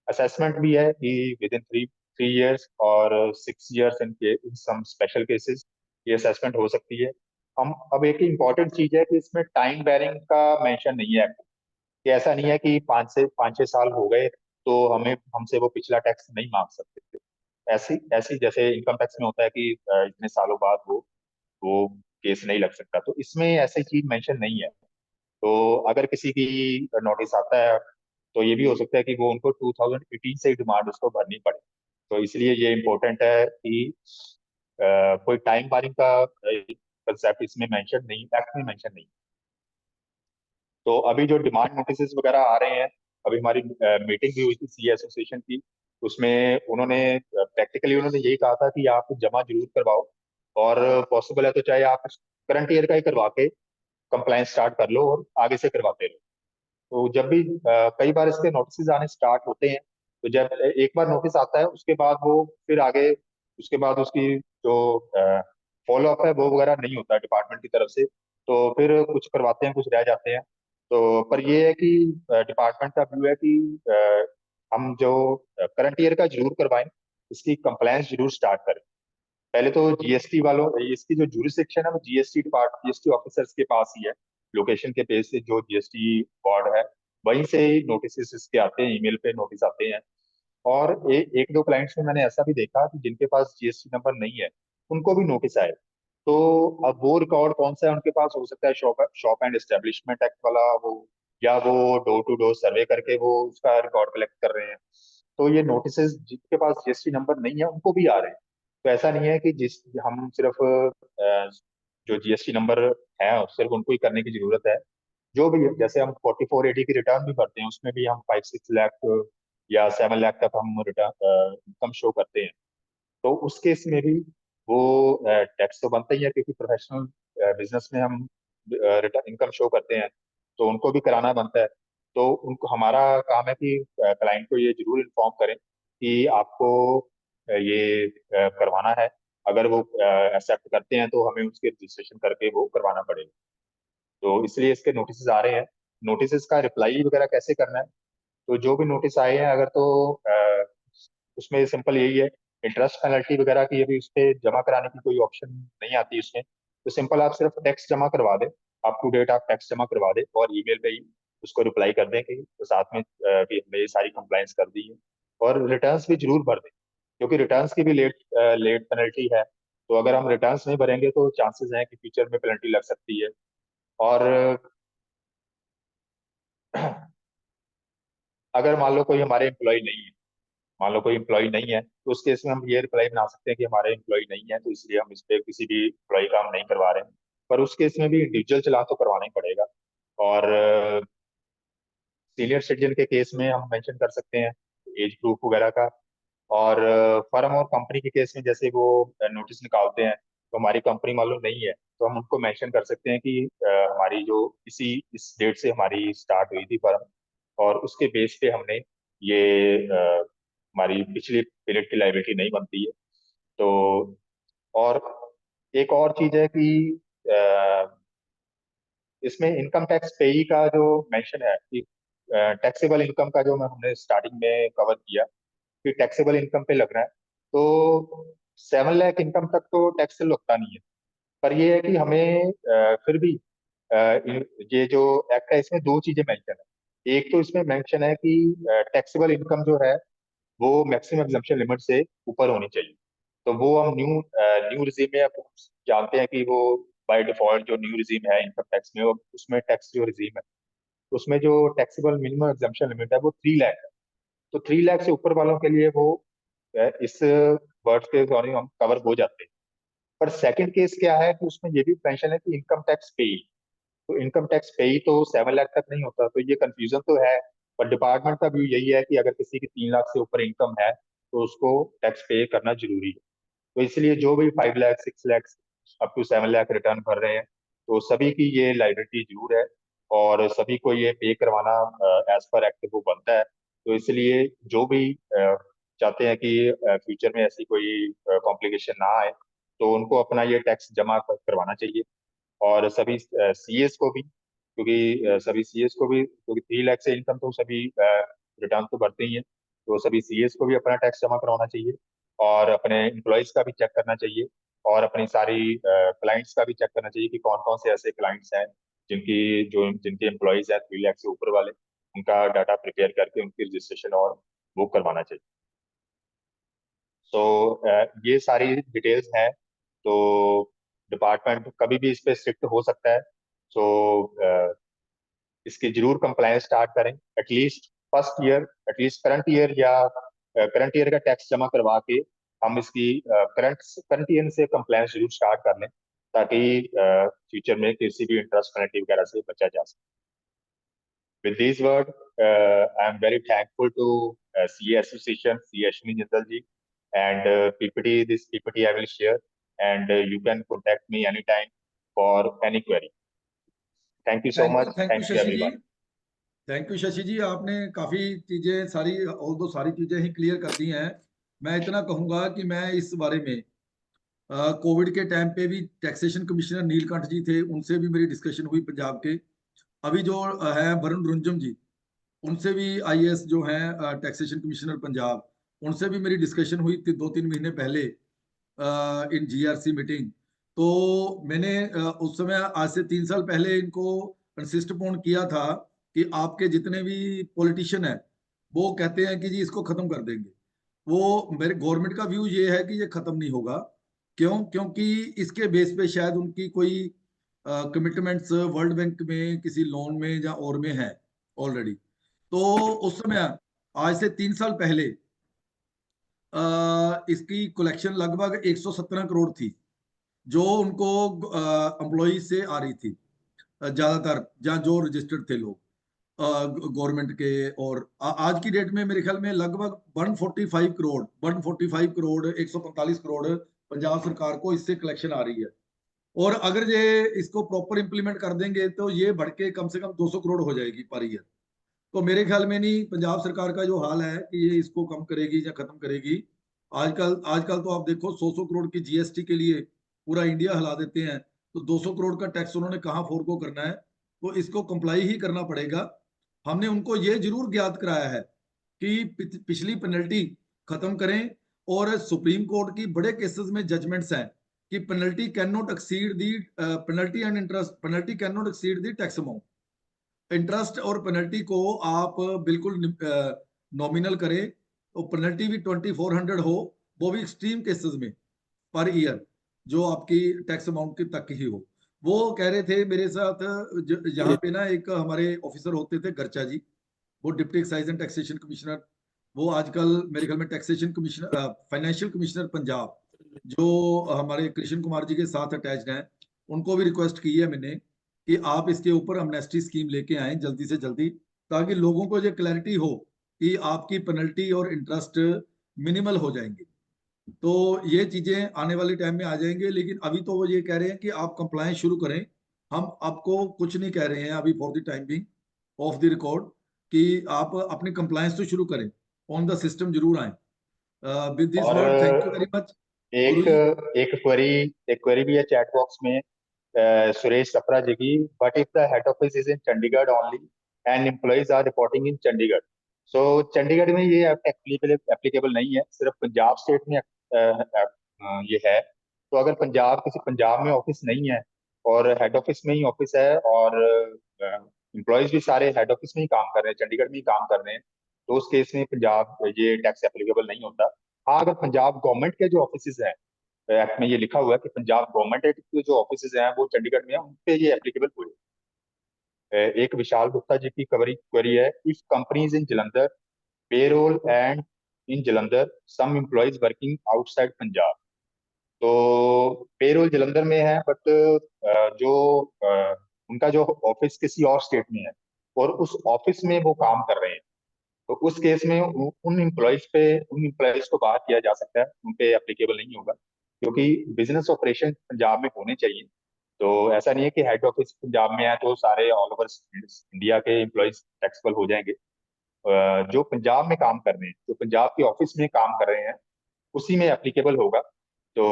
असेसमेंट भी है कि विद इन 3 years और 6 years इन सम स्पेशल केसेस ये असेसमेंट हो सकती है। हम अब एक इम्पॉर्टेंट चीज है कि इसमें टाइम बैरिंग का मेंशन नहीं है, कि ऐसा नहीं है कि 5 से 6 साल हो गए तो हमें हमसे वो पिछला टैक्स नहीं मांग सकते। ऐसी ऐसी जैसे इनकम टैक्स में होता है कि इतने सालों बाद वो केस नहीं लग सकता, तो इसमें ऐसी चीज मेंशन नहीं है। तो अगर किसी की नोटिस आता है तो ये भी हो सकता है कि वो उनको 2018 से ही डिमांड उसको भरनी पड़े। तो इसलिए ये इम्पोर्टेंट है कि कोई टाइम बारिंग का कंसेप्ट इसमें मेंशन नहीं, एक्ट में मेंशन नहीं। तो अभी जो डिमांड नोटिस वगैरह आ रहे हैं, अभी हमारी मीटिंग भी हुई थी सी एसोसिएशन की, उसमें उन्होंने प्रैक्टिकली उन्होंने यही कहा था कि आप जमा जरूर करवाओ, और पॉसिबल है तो चाहे आप करंट ईयर का ही करवा के कंप्लायंस स्टार्ट कर लो और आगे से करवाते रहो। तो जब भी कई बार इसके नोटिस आने स्टार्ट होते हैं, तो जब एक बार नोटिस आता है उसके बाद वो फिर आगे उसके बाद उसकी जो फॉलो अप है वो वगैरह नहीं होता है डिपार्टमेंट की तरफ से। तो फिर कुछ करवाते हैं, कुछ रह जाते हैं। तो पर ये है कि डिपार्टमेंट का व्यू है कि हम जो करंट ईयर का जरूर करवाएं, इसकी कंप्लायंस जरूर स्टार्ट करें। पहले तो जीएसटी वालों, इसकी जो जुरिसडिक्शन है वो जीएसटी ऑफिसर्स के पास ही है। लोकेशन के बेस से जो जीएसटी बोर्ड है वहीं से नोटिस इसके आते हैं, ईमेल पे नोटिस आते हैं। और एक दो क्लाइंट्स में मैंने ऐसा भी देखा कि जिनके पास जीएसटी नंबर नहीं है उनको भी नोटिस आए। तो अब वो रिकॉर्ड कौन सा है उनके पास, हो सकता है शॉप एंड एस्टेब्लिशमेंट एक्ट वाला वो, या वो डोर टू डोर सर्वे करके वो उसका रिकॉर्ड कलेक्ट कर रहे हैं। तो ये नोटिस जिनके पास जीएसटी नंबर नहीं है उनको भी आ रहे हैं। तो ऐसा नहीं है कि जिस हम सिर्फ जो जीएसटी नंबर है सिर्फ उनको ही करने की जरूरत है। जो भी है, जैसे हम 4480 की रिटर्न भी भरते हैं, उसमें भी हम 5-6 लाख या 7 लाख तक हम रिटर्न इनकम शो करते हैं। तो उस केस में भी वो टैक्स तो बनता ही है, क्योंकि प्रोफेशनल बिजनेस में हम रिटर्न इनकम शो करते हैं, तो उनको भी कराना बनता है। तो उनको हमारा काम है कि क्लाइंट को ये जरूर इन्फॉर्म करें कि आपको ये करवाना है। अगर वो एक्सेप्ट करते हैं तो हमें उसके रजिस्ट्रेशन करके वो करवाना पड़ेगा। तो इसलिए इसके नोटिस आ रहे हैं। नोटिस का रिप्लाई वगैरह कैसे करना है, तो जो भी नोटिस आए हैं अगर तो उसमें सिंपल यही है, इंटरेस्ट पेनल्टी वगैरह की अभी उस पर जमा कराने की कोई ऑप्शन नहीं आती उसमें। तो सिंपल आप सिर्फ टैक्स जमा करवा दें, अप टू डेट आप टैक्स जमा करवा दें और ईमेल पे ही उसको रिप्लाई कर दें कि तो साथ में कि हमने ये सारी कंप्लाइंस कर दी है। और रिटर्न्स भी जरूर भर दें, क्योंकि रिटर्न्स की भी लेट पेनल्टी है। तो अगर हम रिटर्न्स नहीं भरेंगे तो चांसेस हैं कि फ्यूचर में पेनल्टी लग सकती है। और अगर मान लो कोई हमारे एम्प्लॉय नहीं है, मान लो कोई एम्प्लॉय नहीं है, तो उस केस में हम ये रिप्लाई बना सकते हैं कि हमारे एम्प्लॉय नहीं है, तो इसलिए हम इस पे किसी भी एम्प्लॉय का हम नहीं करवा रहे हैं। पर उस केस में भी इंडिविजुअल चलान तो करवाना ही पड़ेगा। और सीनियर सिटीजन के केस में हम मेंशन कर सकते हैं एज प्रूफ वगैरह का। और फर्म और कंपनी के केस में जैसे वो नोटिस निकालते हैं तो हमारी कंपनी मालूम नहीं है, तो हम उनको मेंशन कर सकते हैं कि हमारी जो इस डेट से हमारी स्टार्ट हुई थी फर्म, और उसके बेस पे हमने ये हमारी पिछली पीरियड की लायबिलिटी नहीं बनती है। तो और एक और चीज है कि इसमें इनकम टैक्स पेई का जो मेंशन है कि टैक्सेबल इनकम का जो हमने स्टार्टिंग में कवर किया कि टैक्सेबल इनकम पे लग रहा है, तो 7 लाख इनकम तक तो टैक्स लगता नहीं है। पर ये है कि हमें फिर भी ये जो एक्ट है इसमें दो चीजें मेंशन है। एक तो इसमें मेंशन है कि टैक्सेबल इनकम जो है वो मैक्सिमम एग्जम्पशन लिमिट से ऊपर होनी चाहिए। तो वो हम न्यू रिजीम में अब जानते हैं कि वो बाय डिफॉल्ट जो न्यू रिजीम है इनकम टैक्स में, उसमें टैक्स जो रिजीम है उसमें जो टैक्सेबल मिनिमम एग्जम्पशन लिमिट है वो 3 लाख है। तो 3 लाख से ऊपर वालों के लिए वो इस वर्ड के अकॉर्डिंग हम कवर हो जाते हैं। पर सेकंड केस क्या है कि उसमें ये भी मेंशन है कि इनकम टैक्स पेई, तो इनकम टैक्स पेई तो 7 लाख तक नहीं होता, तो ये कंफ्यूजन तो है। पर डिपार्टमेंट का व्यू यही है कि अगर किसी की 3 लाख से ऊपर इनकम है तो उसको टैक्स पे करना जरूरी है। तो इसलिए जो भी 5 lakh 6 lakh up to 7 lakh return भर रहे हैं तो सभी की ये लाइबिलिटी जरूर है और सभी को ये पे करवाना एज पर एक्ट वो बनता है। तो इसलिए जो भी चाहते हैं कि फ्यूचर में ऐसी कोई कॉम्प्लिकेशन ना आए तो उनको अपना ये टैक्स जमा करवाना चाहिए। और सभी सीएस को भी, क्योंकि सभी सीएस को भी, क्योंकि 3 लाख से इनकम तो सभी रिटर्न तो भरते ही हैं, तो सभी सीएस को भी अपना टैक्स जमा करवाना चाहिए और अपने एम्प्लॉयज का भी चेक करना चाहिए और अपनी सारी क्लाइंट्स का भी चेक करना चाहिए कि कौन कौन से ऐसे क्लाइंट्स हैं जिनके एम्प्लॉयज हैं 3 लाख से ऊपर वाले, उनका डाटा प्रिपेयर करके उनकी रजिस्ट्रेशन और बुक करवाना चाहिए। तो ये सारी डिटेल्स हैं। तो डिपार्टमेंट कभी भी इस पे स्ट्रिक्ट हो सकता है। सो इसकी जरूर कंप्लायंस स्टार्ट करें at least first year, at least current year या करंट ईयर का टैक्स जमा करवा के हम इसकी करंट ईयर से कंप्लायंस जरूर स्टार्ट कर लें ताकि फ्यूचर में किसी भी इंटरेस्ट पेनल्टी वगैरह से बचा जा सके। With these words, I am very thankful to CA Association, CA Ashwini Jindal ji, and PPT. This PPT I will share, and you can contact me anytime for any query. Thank you so much. Thank you Thank you Shashi ji, everyone. Thank you Shashi ji, आपने काफी चीजें सारी सारी चीजें ही क्लियर कर दी हैं। मैं इतना कहूंगा कि मैं इस बारे में कोविड के टाइम पे भी टैक्सेशन कमिश्नर नीलकंठ जी थे, उनसे भी मेरी डिस्कशन हुई पंजाब के। अभी जो है वरुण रुंजम जी, उनसे भी आईएएस जो हैं टैक्सेशन कमिश्नर पंजाब, उनसे भी मेरी डिस्कशन हुई थी 2-3 महीने पहले इन जीआरसी मीटिंग। तो मैंने उस समय आज से 3 साल पहले इनको इंसिस्ट अपॉन किया था कि आपके जितने भी पॉलिटिशियन हैं वो कहते हैं कि जी इसको खत्म कर देंगे। वो मेरे गवर्नमेंट का व्यू ये है कि ये खत्म नहीं होगा। क्यों? क्योंकि इसके बेस पे शायद उनकी कोई कमिटमेंट्स वर्ल्ड बैंक में किसी लोन में या और में है ऑलरेडी। तो उस समय आज से 3 साल पहले इसकी कलेक्शन लगभग 117 करोड़ थी जो उनको एम्प्लॉय से आ रही थी, ज्यादातर जहाँ जो रजिस्टर्ड थे लोग गवर्नमेंट के। और आज की डेट में मेरे ख्याल में लगभग 145 करोड़ 145 करोड़ पंजाब सरकार को इससे कलेक्शन आ रही है। और अगर ये इसको प्रॉपर इंप्लीमेंट कर देंगे तो ये बढ़ के कम से कम 200 करोड़ हो जाएगी पर ईयर। तो मेरे ख्याल में नहीं, पंजाब सरकार का जो हाल है कि ये इसको कम करेगी या खत्म करेगी। आजकल तो आप देखो 100 करोड़ की जीएसटी के लिए पूरा इंडिया हिला देते हैं, तो 200 करोड़ का टैक्स उन्होंने कहाँ फोरगो करना है, तो इसको कंप्लाई ही करना पड़ेगा। हमने उनको ये जरूर ज्ञात कराया है कि पिछली पेनल्टी खत्म करें और सुप्रीम कोर्ट की बड़े केसेस में जजमेंट्स हैं कि penalty can not exceed the penalty and interest, penalty can not exceed the tax amount. Interest और पेनल्टी को आप बिल्कुल नॉमिनल करें तो पेनल्टी भी 2400 हो, वो भी एक्सट्रीम केसेस में पर ईयर जो आपकी टैक्स अमाउंट की तक ही हो। वो कह रहे थे मेरे साथ यहाँ पे ना एक हमारे ऑफिसर होते थे गर्चा जी, वो deputy excise and taxation commissioner, वो आजकल मेरे ख्याल में taxation commissioner financial commissioner Punjab जो हमारे कृष्ण कुमार जी के साथ अटैच्ड हैं, उनको भी रिक्वेस्ट की है मैंने कि आप इसके ऊपर अमनेस्टी स्कीम लेके आए जल्दी से जल्दी, ताकि लोगों को ये क्लैरिटी हो कि आपकी पेनल्टी और इंटरेस्ट मिनिमल हो जाएंगे। तो ये चीजें आने वाले टाइम में आ जाएंगे, लेकिन अभी तो वो ये कह रहे हैं कि आप कंप्लायंस शुरू करें। हम आपको कुछ नहीं कह रहे हैं अभी for the time being of the record कि आप अपनी कंप्लायंस तो शुरू करें, ऑन द सिस्टम जरूर आए। With this word thank you very much. एक क्वेरी भी है चैट बॉक्स में सुरेश सप्रा जी की, but if the head office is in Chandigarh only and employees are reporting in Chandigarh, so Chandigarh में ये एप्लीकेबल नहीं है, सिर्फ पंजाब स्टेट में ये है। तो अगर पंजाब में ऑफिस नहीं है और हेड ऑफिस में ही ऑफिस है और एम्प्लॉयज भी सारे हेड ऑफिस में ही काम कर रहे हैं, चंडीगढ़ में ही काम कर रहे हैं, तो उस केस में पंजाब ये टैक्स एप्लीकेबल नहीं होता। हाँ, अगर पंजाब गवर्नमेंट के जो ऑफिस हैं एक्ट में ये लिखा हुआ है कि पंजाब गवर्नमेंट के जो ऑफिस हैं वो चंडीगढ़ में है, उन पे ये एप्लीकेबल हुए। एक विशाल गुप्ता जी की क्वेरी है, if companies in Jalandhar payroll and in Jalandhar some employees working outside Punjab. तो पेरोल जलंधर में है, बट जो उनका जो ऑफिस किसी और स्टेट में है और उस ऑफिस में वो काम कर रहे हैं, तो उस केस में उन एम्प्लॉयज को बाहर किया जा सकता है, उन पे एप्लीकेबल नहीं होगा, क्योंकि बिजनेस ऑपरेशन पंजाब में होने चाहिए। तो ऐसा नहीं है कि हेड ऑफिस पंजाब में है तो सारे ऑल ओवर इंडिया के एम्प्लॉयज टैक्सेबल हो जाएंगे। जो पंजाब में काम कर रहे हैं, जो पंजाब के ऑफिस में काम कर रहे हैं, उसी में एप्लीकेबल होगा। तो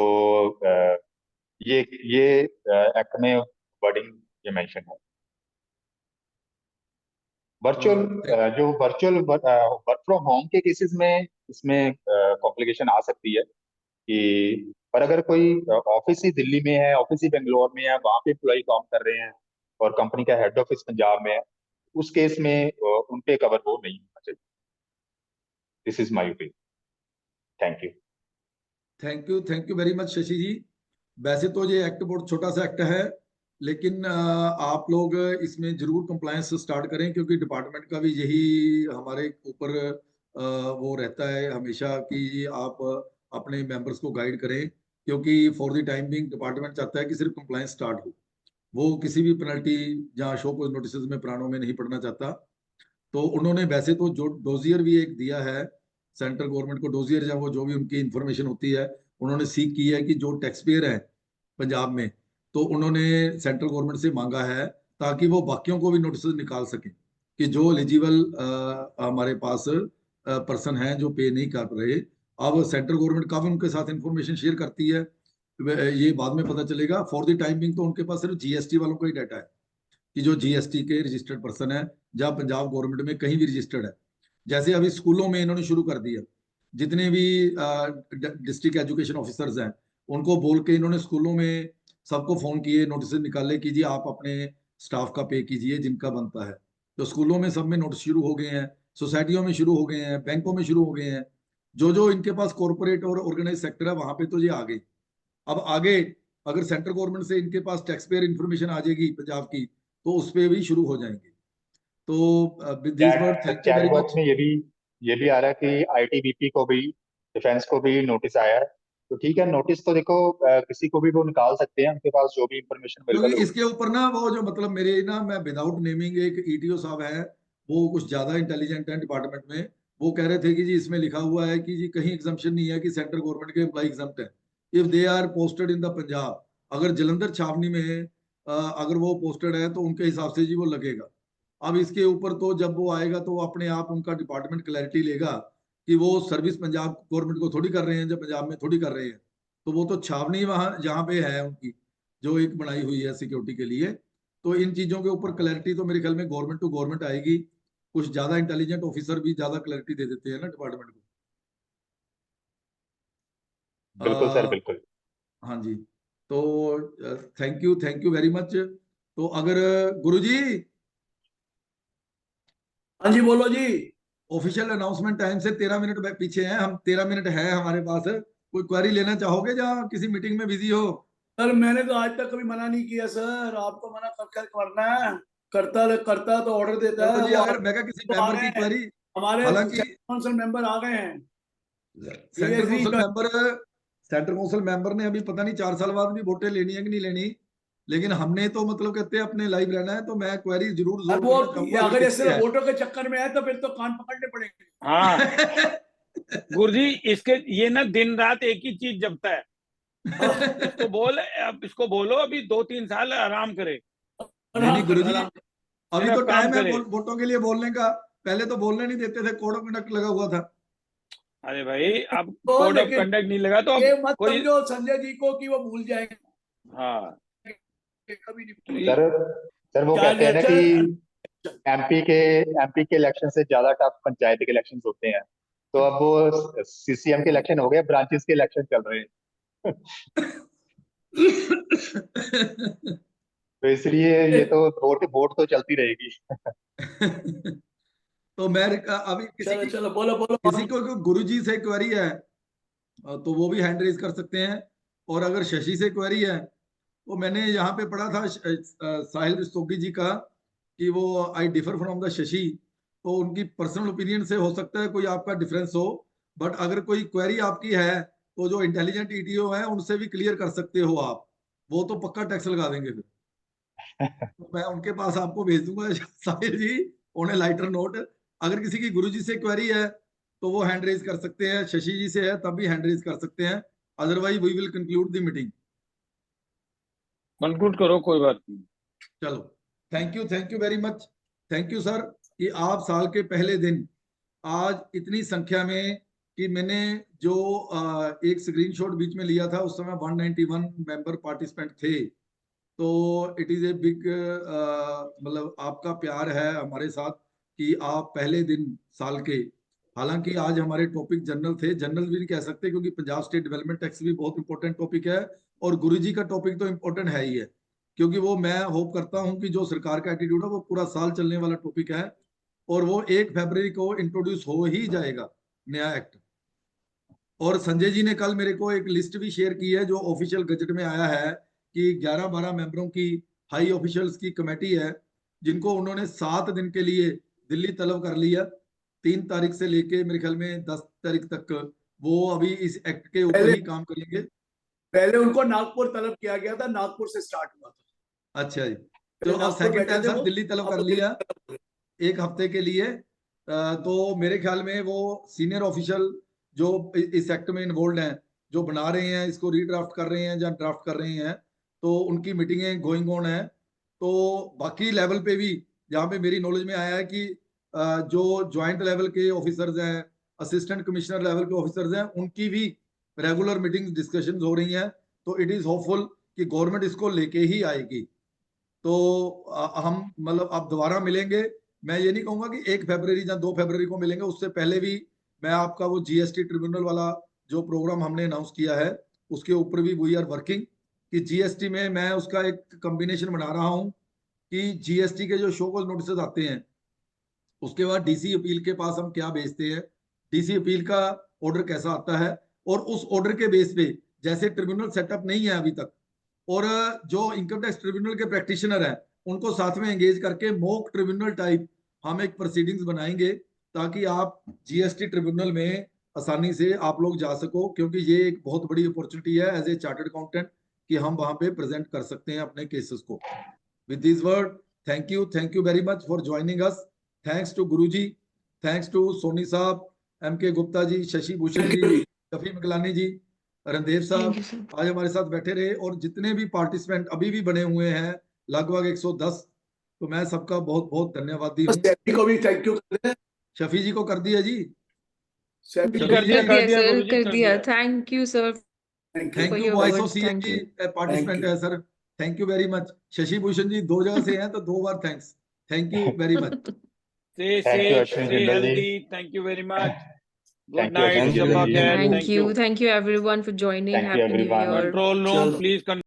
ये एक्ट में वर्डिंग ये मेंशन है। वर्चुअल वर्क फ्रॉम होम के केसेस में इसमें कॉम्प्लिकेशन आ सकती है कि, पर अगर कोई ऑफिस ही दिल्ली में है, ऑफिस ही बेंगलोर में है, वहां पे एम्प्लॉय काम कर रहे हैं और कंपनी का हेड ऑफिस पंजाब में है, उस केस में उन पे कवर हो नहीं होना चाहिए। This is my opinion. Thank you. Thank you very much Shashi ji. वैसे तो ये एक्ट बहुत छोटा सा एक्ट है, लेकिन आप लोग इसमें जरूर कंप्लायंस स्टार्ट करें, क्योंकि डिपार्टमेंट का भी यही हमारे ऊपर वो रहता है हमेशा कि आप अपने मेंबर्स को गाइड करें, क्योंकि for the time being department चाहता है कि सिर्फ कंप्लायंस स्टार्ट हो, वो किसी भी पेनल्टी या शो कोज नोटिस में प्राणों में नहीं पड़ना चाहता। तो उन्होंने वैसे तो जो डोजियर भी एक दिया है सेंट्रल गवर्नमेंट को, डोजियर या वो जो भी उनकी इंफॉर्मेशन होती है, उन्होंने सीख की है कि जो टैक्स पेयर है पंजाब में, तो उन्होंने सेंट्रल गवर्नमेंट से मांगा है ताकि वो बाकियों को भी नोटिस निकाल सकें कि जो एलिजिबल हमारे पास पर्सन है जो पे नहीं कर रहे। अब सेंट्रल गवर्नमेंट काफी उनके साथ इंफॉर्मेशन शेयर करती है, ये बाद में पता चलेगा। फॉर द टाइमिंग तो उनके पास सिर्फ जीएसटी वालों का ही डाटा है कि जो जीएसटी के रजिस्टर्ड पर्सन है, जहाँ पंजाब गवर्नमेंट में कहीं भी रजिस्टर्ड है। जैसे अभी स्कूलों में इन्होंने शुरू कर दिया, जितने भी डिस्ट्रिक्ट एजुकेशन ऑफिसर्स हैं उनको बोल के इन्होंने स्कूलों में सबको फोन किए, नोटिस निकाले कि जी आप अपने स्टाफ का पे कीजिए जिनका बनता है। तो स्कूलों में सब में नोटिस शुरू हो गए हैं, सोसाइटियों में शुरू हो गए हैं, बैंकों में शुरू हो गए हैं, जो जो इनके पास कॉर्पोरेट और ऑर्गेनाइज सेक्टर है वहां पे तो ये आ गए। अब आगे अगर सेंट्रल गवर्नमेंट से इनके पास टैक्स पेयर इंफॉर्मेशन आ जाएगी पंजाब की, तो उस पर भी शुरू हो जाएंगे। तो थैंक यू वेरी मच। में ये भी आ रहा है कि आईटीबीपी को भी, डिफेंस को भी नोटिस आया है। तो ठीक है, नोटिस तो देखो किसी को भी वो निकाल सकते हैं, उनके पास जो भी इंफॉर्मेशन क्योंकि अवेलेबल इसके ऊपर ना वो जो मतलब मेरे ना, मैं विदाउट नेमिंग, एक ईटीओ साहब है, वो कुछ ज्यादा इंटेलिजेंट है डिपार्टमेंट में, वो कह रहे थे कि जी इसमें लिखा हुआ है कि जी कहीं एग्जम्पशन नहीं है कि सेंट्रल गवर्नमेंट के एम्प्लॉय एग्जम्प्ट है if they are posted in the Punjab. अगर जलंधर छावनी में अगर वो पोस्टेड है तो उनके हिसाब से जी वो लगेगा। अब इसके ऊपर तो जब वो आएगा तो अपने आप उनका डिपार्टमेंट क्लैरिटी लेगा कि वो सर्विस पंजाब गवर्नमेंट को थोड़ी कर रहे हैं, जब पंजाब में थोड़ी कर रहे हैं, तो वो तो छावनी वहां जहाँ पे है उनकी जो एक बनाई हुई है सिक्योरिटी के लिए। तो इन चीजों के ऊपर क्लैरिटी तो मेरे ख्याल में गवर्नमेंट टू गवर्नमेंट आएगी। कुछ ज्यादा इंटेलिजेंट ऑफिसर भी ज्यादा क्लैरिटी दे देते हैं ना डिपार्टमेंट को। बिल्कुल सर, बिल्कुल। हाँ जी, तो थैंक यू वेरी मच। तो अगर गुरुजी, हाँ जी बोलो जी। ऑफिशियल अनाउंसमेंट टाइम से 13 मिनट पीछे हैं हम, 13 मिनट है हमारे पास। कोई क्वेरी लेना चाहोगे या किसी मीटिंग में बिजी हो? सर मैंने तो आज तक कभी मना नहीं किया सर, आपको मना कर करना है, करता तो ऑर्डर देता है। जी, अगर मैं किसी तो मेंबर की क्वेरी, हमारे हालांकि काउंसिल मेंबर आ गए हैं, सेंट्रल काउंसिल मेंबर ने अभी पता नहीं 4 साल बाद भी वोटें लेनी है कि नहीं लेनी, लेकिन हमने तो मतलब कहते हैं अपने लाइव रहना है, तो मैं क्वेरी जरूर अब वो अगर ऐसे वोटों के चक्कर में है तो फिर तो कान पकड़ने पड़ेंगे। हाँ गुरुजी, इसके ये ना दिन रात एक ही चीज जपता है। इसको बोलो अभी 2-3 साल आराम करे। नहीं गुरुजी, अभी तो टाइम है वोटों के लिए बोलने का, पहले तो बोलने नहीं देते थे, कोड ऑफ कंडक्ट लगा हुआ था। अरे भाई, अब कोड ऑफ कंडक्ट नहीं लगा तो ये मत समझो संजय जी को कि वो भूल जाएंगे। हाँ कभी नहीं। सर वो कहते हैं ना कि एमपी के इलेक्शन से ज्यादा टफ पंचायत के इलेक्शन होते हैं, तो अब वो सीसीएम के इलेक्शन हो गए, ब्रांचेस के इलेक्शन चल रहे हैं। तो इसलिए ये तो वोट तो चलती रहेगी। तो मैं अभी चलो बोलो किसी को गुरुजी से क्वेरी है तो वो भी हैंड रेज कर सकते हैं, और अगर शशि से क्वेरी है, तो मैंने यहाँ पे पढ़ा था साहिल रस्तोगी जी का कि वो आई डिफर फ्रॉम द शशि, तो उनकी पर्सनल ओपिनियन से हो सकता है कोई आपका डिफरेंस हो, बट अगर कोई क्वेरी आपकी है तो जो इंटेलिजेंट ईटीओ है उनसे भी क्लियर कर सकते हो आप, वो तो पक्का टैक्स लगा देंगे फिर। तो मैं उनके पास आपको भेज दूंगा साहिल जी ऑन ए लाइटर नोट। अगर किसी की गुरुजी से क्वेरी है तो वो हैंड रेज कर सकते हैं, शशि जी से है तब भी हैंड रेज कर सकते हैं, otherwise we will conclude the meeting. Conclude करो, कोई बात नहीं। चलो, thank you very much, thank you sir कि आप साल के पहले दिन आज इतनी संख्या में, कि मैंने जो एक स्क्रीनशॉट बीच में लिया था उस समय 191 मेंबर पार्टिसिपेंट थे, तो इट इज ए बिग मतलब आपका प्यार है हमारे साथ कि आप पहले दिन साल के, हालांकि आज हमारे टॉपिक जनरल थे, जनरल भी नहीं कह सकते क्योंकि पंजाब स्टेट डेवलपमेंट टैक्स भी बहुत इंपॉर्टेंट टॉपिक है, और गुरुजी का टॉपिक तो इम्पोर्टेंट है ही है, क्योंकि वो मैं होप करता हूं कि जो सरकार का एटीट्यूड है वो पूरा साल चलने वाला टॉपिक है, और वो 1 फरवरी को इंट्रोड्यूस हो ही जाएगा नया एक्ट। और संजय जी ने कल मेरे को एक लिस्ट भी शेयर की है जो ऑफिशियल गजट में आया है कि 11-12 मेंबरों की हाई ऑफिशियल्स की कमेटी है, जिनको उन्होंने 7 दिन के लिए दिल्ली तलब कर लिया, 3 तारीख से लेके मेरे ख्याल में 10 तारीख तक वो अभी इस एक्ट के ऊपर ही काम करेंगे। पहले उनको नागपुर तलब किया गया था, नागपुर से स्टार्ट हुआ था। अच्छा जी, तो अब सेकंड टाइम सर दिल्ली तलब कर लिया 1 हफ्ते के लिए। तो मेरे ख्याल में वो सीनियर ऑफिशियल जो इस एक्ट में इन्वॉल्व हैं, जो बना रहे हैं, इसको रीड्राफ्ट कर रहे हैं या ड्राफ्ट कर रहे हैं, तो उनकी मीटिंगें गोइंग ऑन है। तो बाकी लेवल पे भी जहाँ पे मेरी नॉलेज में आया है कि जो ज्वाइंट लेवल के ऑफिसर्स हैं, असिस्टेंट कमिश्नर लेवल के ऑफिसर्स हैं, उनकी भी रेगुलर मीटिंग डिस्कशन हो रही हैं, तो इट इज होपफुल कि गवर्नमेंट इसको लेके ही आएगी। तो हम मतलब अब दोबारा मिलेंगे, मैं ये नहीं कहूंगा कि 1 फरवरी या 2 फरवरी को मिलेंगे, उससे पहले भी मैं आपका वो जीएसटी ट्रिब्यूनल वाला जो प्रोग्राम हमने अनाउंस किया है उसके ऊपर भी वी आर वर्किंग, कि जीएसटी में मैं उसका एक कॉम्बिनेशन बना रहा हूँ कि जीएसटी के जो शो कॉज नोटिस आते हैं उसके बाद डीसी अपील के पास हम क्या भेजते हैं, डीसी अपील का ऑर्डर कैसा आता है, और उस ऑर्डर के बेस पे जैसे ट्रिब्यूनल सेटअप नहीं है अभी तक, और जो इनकम टैक्स ट्रिब्यूनल के प्रैक्टिशनर हैं उनको साथ में एंगेज करके मॉक ट्रिब्यूनल टाइप हम एक प्रोसीडिंग्स बनाएंगे, ताकि आप जीएसटी ट्रिब्यूनल में आसानी से आप लोग जा सको, क्योंकि ये एक बहुत बड़ी अपॉर्चुनिटी है एज ए चार्टर्ड अकाउंटेंट कि हम वहां पे प्रेजेंट कर सकते हैं अपने केसेस को। With this word, thank you very much for joining us. Thanks to Guruji, thanks to Soni साहब, एमके गुप्ता जी, शशि भूषण जी, कफी मकलानी जी, रणदेव साहब आज हमारे साथ बैठे रहे, और जितने भी पार्टिसिपेंट अभी भी बने हुए हैं लगभग 110, तो मैं सबका बहुत बहुत धन्यवादी हूँ। शफी को भी थैंक यू कर दें। शफी जी को कर दिया जी, शफी कर दिया सर, गुरुजी, कर दिया। Thank you sir. Thank you. Voice of CM की पार्टिसिपेंट है sir, thank you very much. Shashi Bhushan ji 2 जगह से हैं तो 2 बार thanks, thank you very much. Stay Thank you, safe, Ashwin stay Jindal ji. healthy. Thank you very much. Good Thank you, night, Ashwin Sabha Jindal ji. Khair. Thank you everyone for joining. Thank you, Happy New everyone. Year. Control room, please.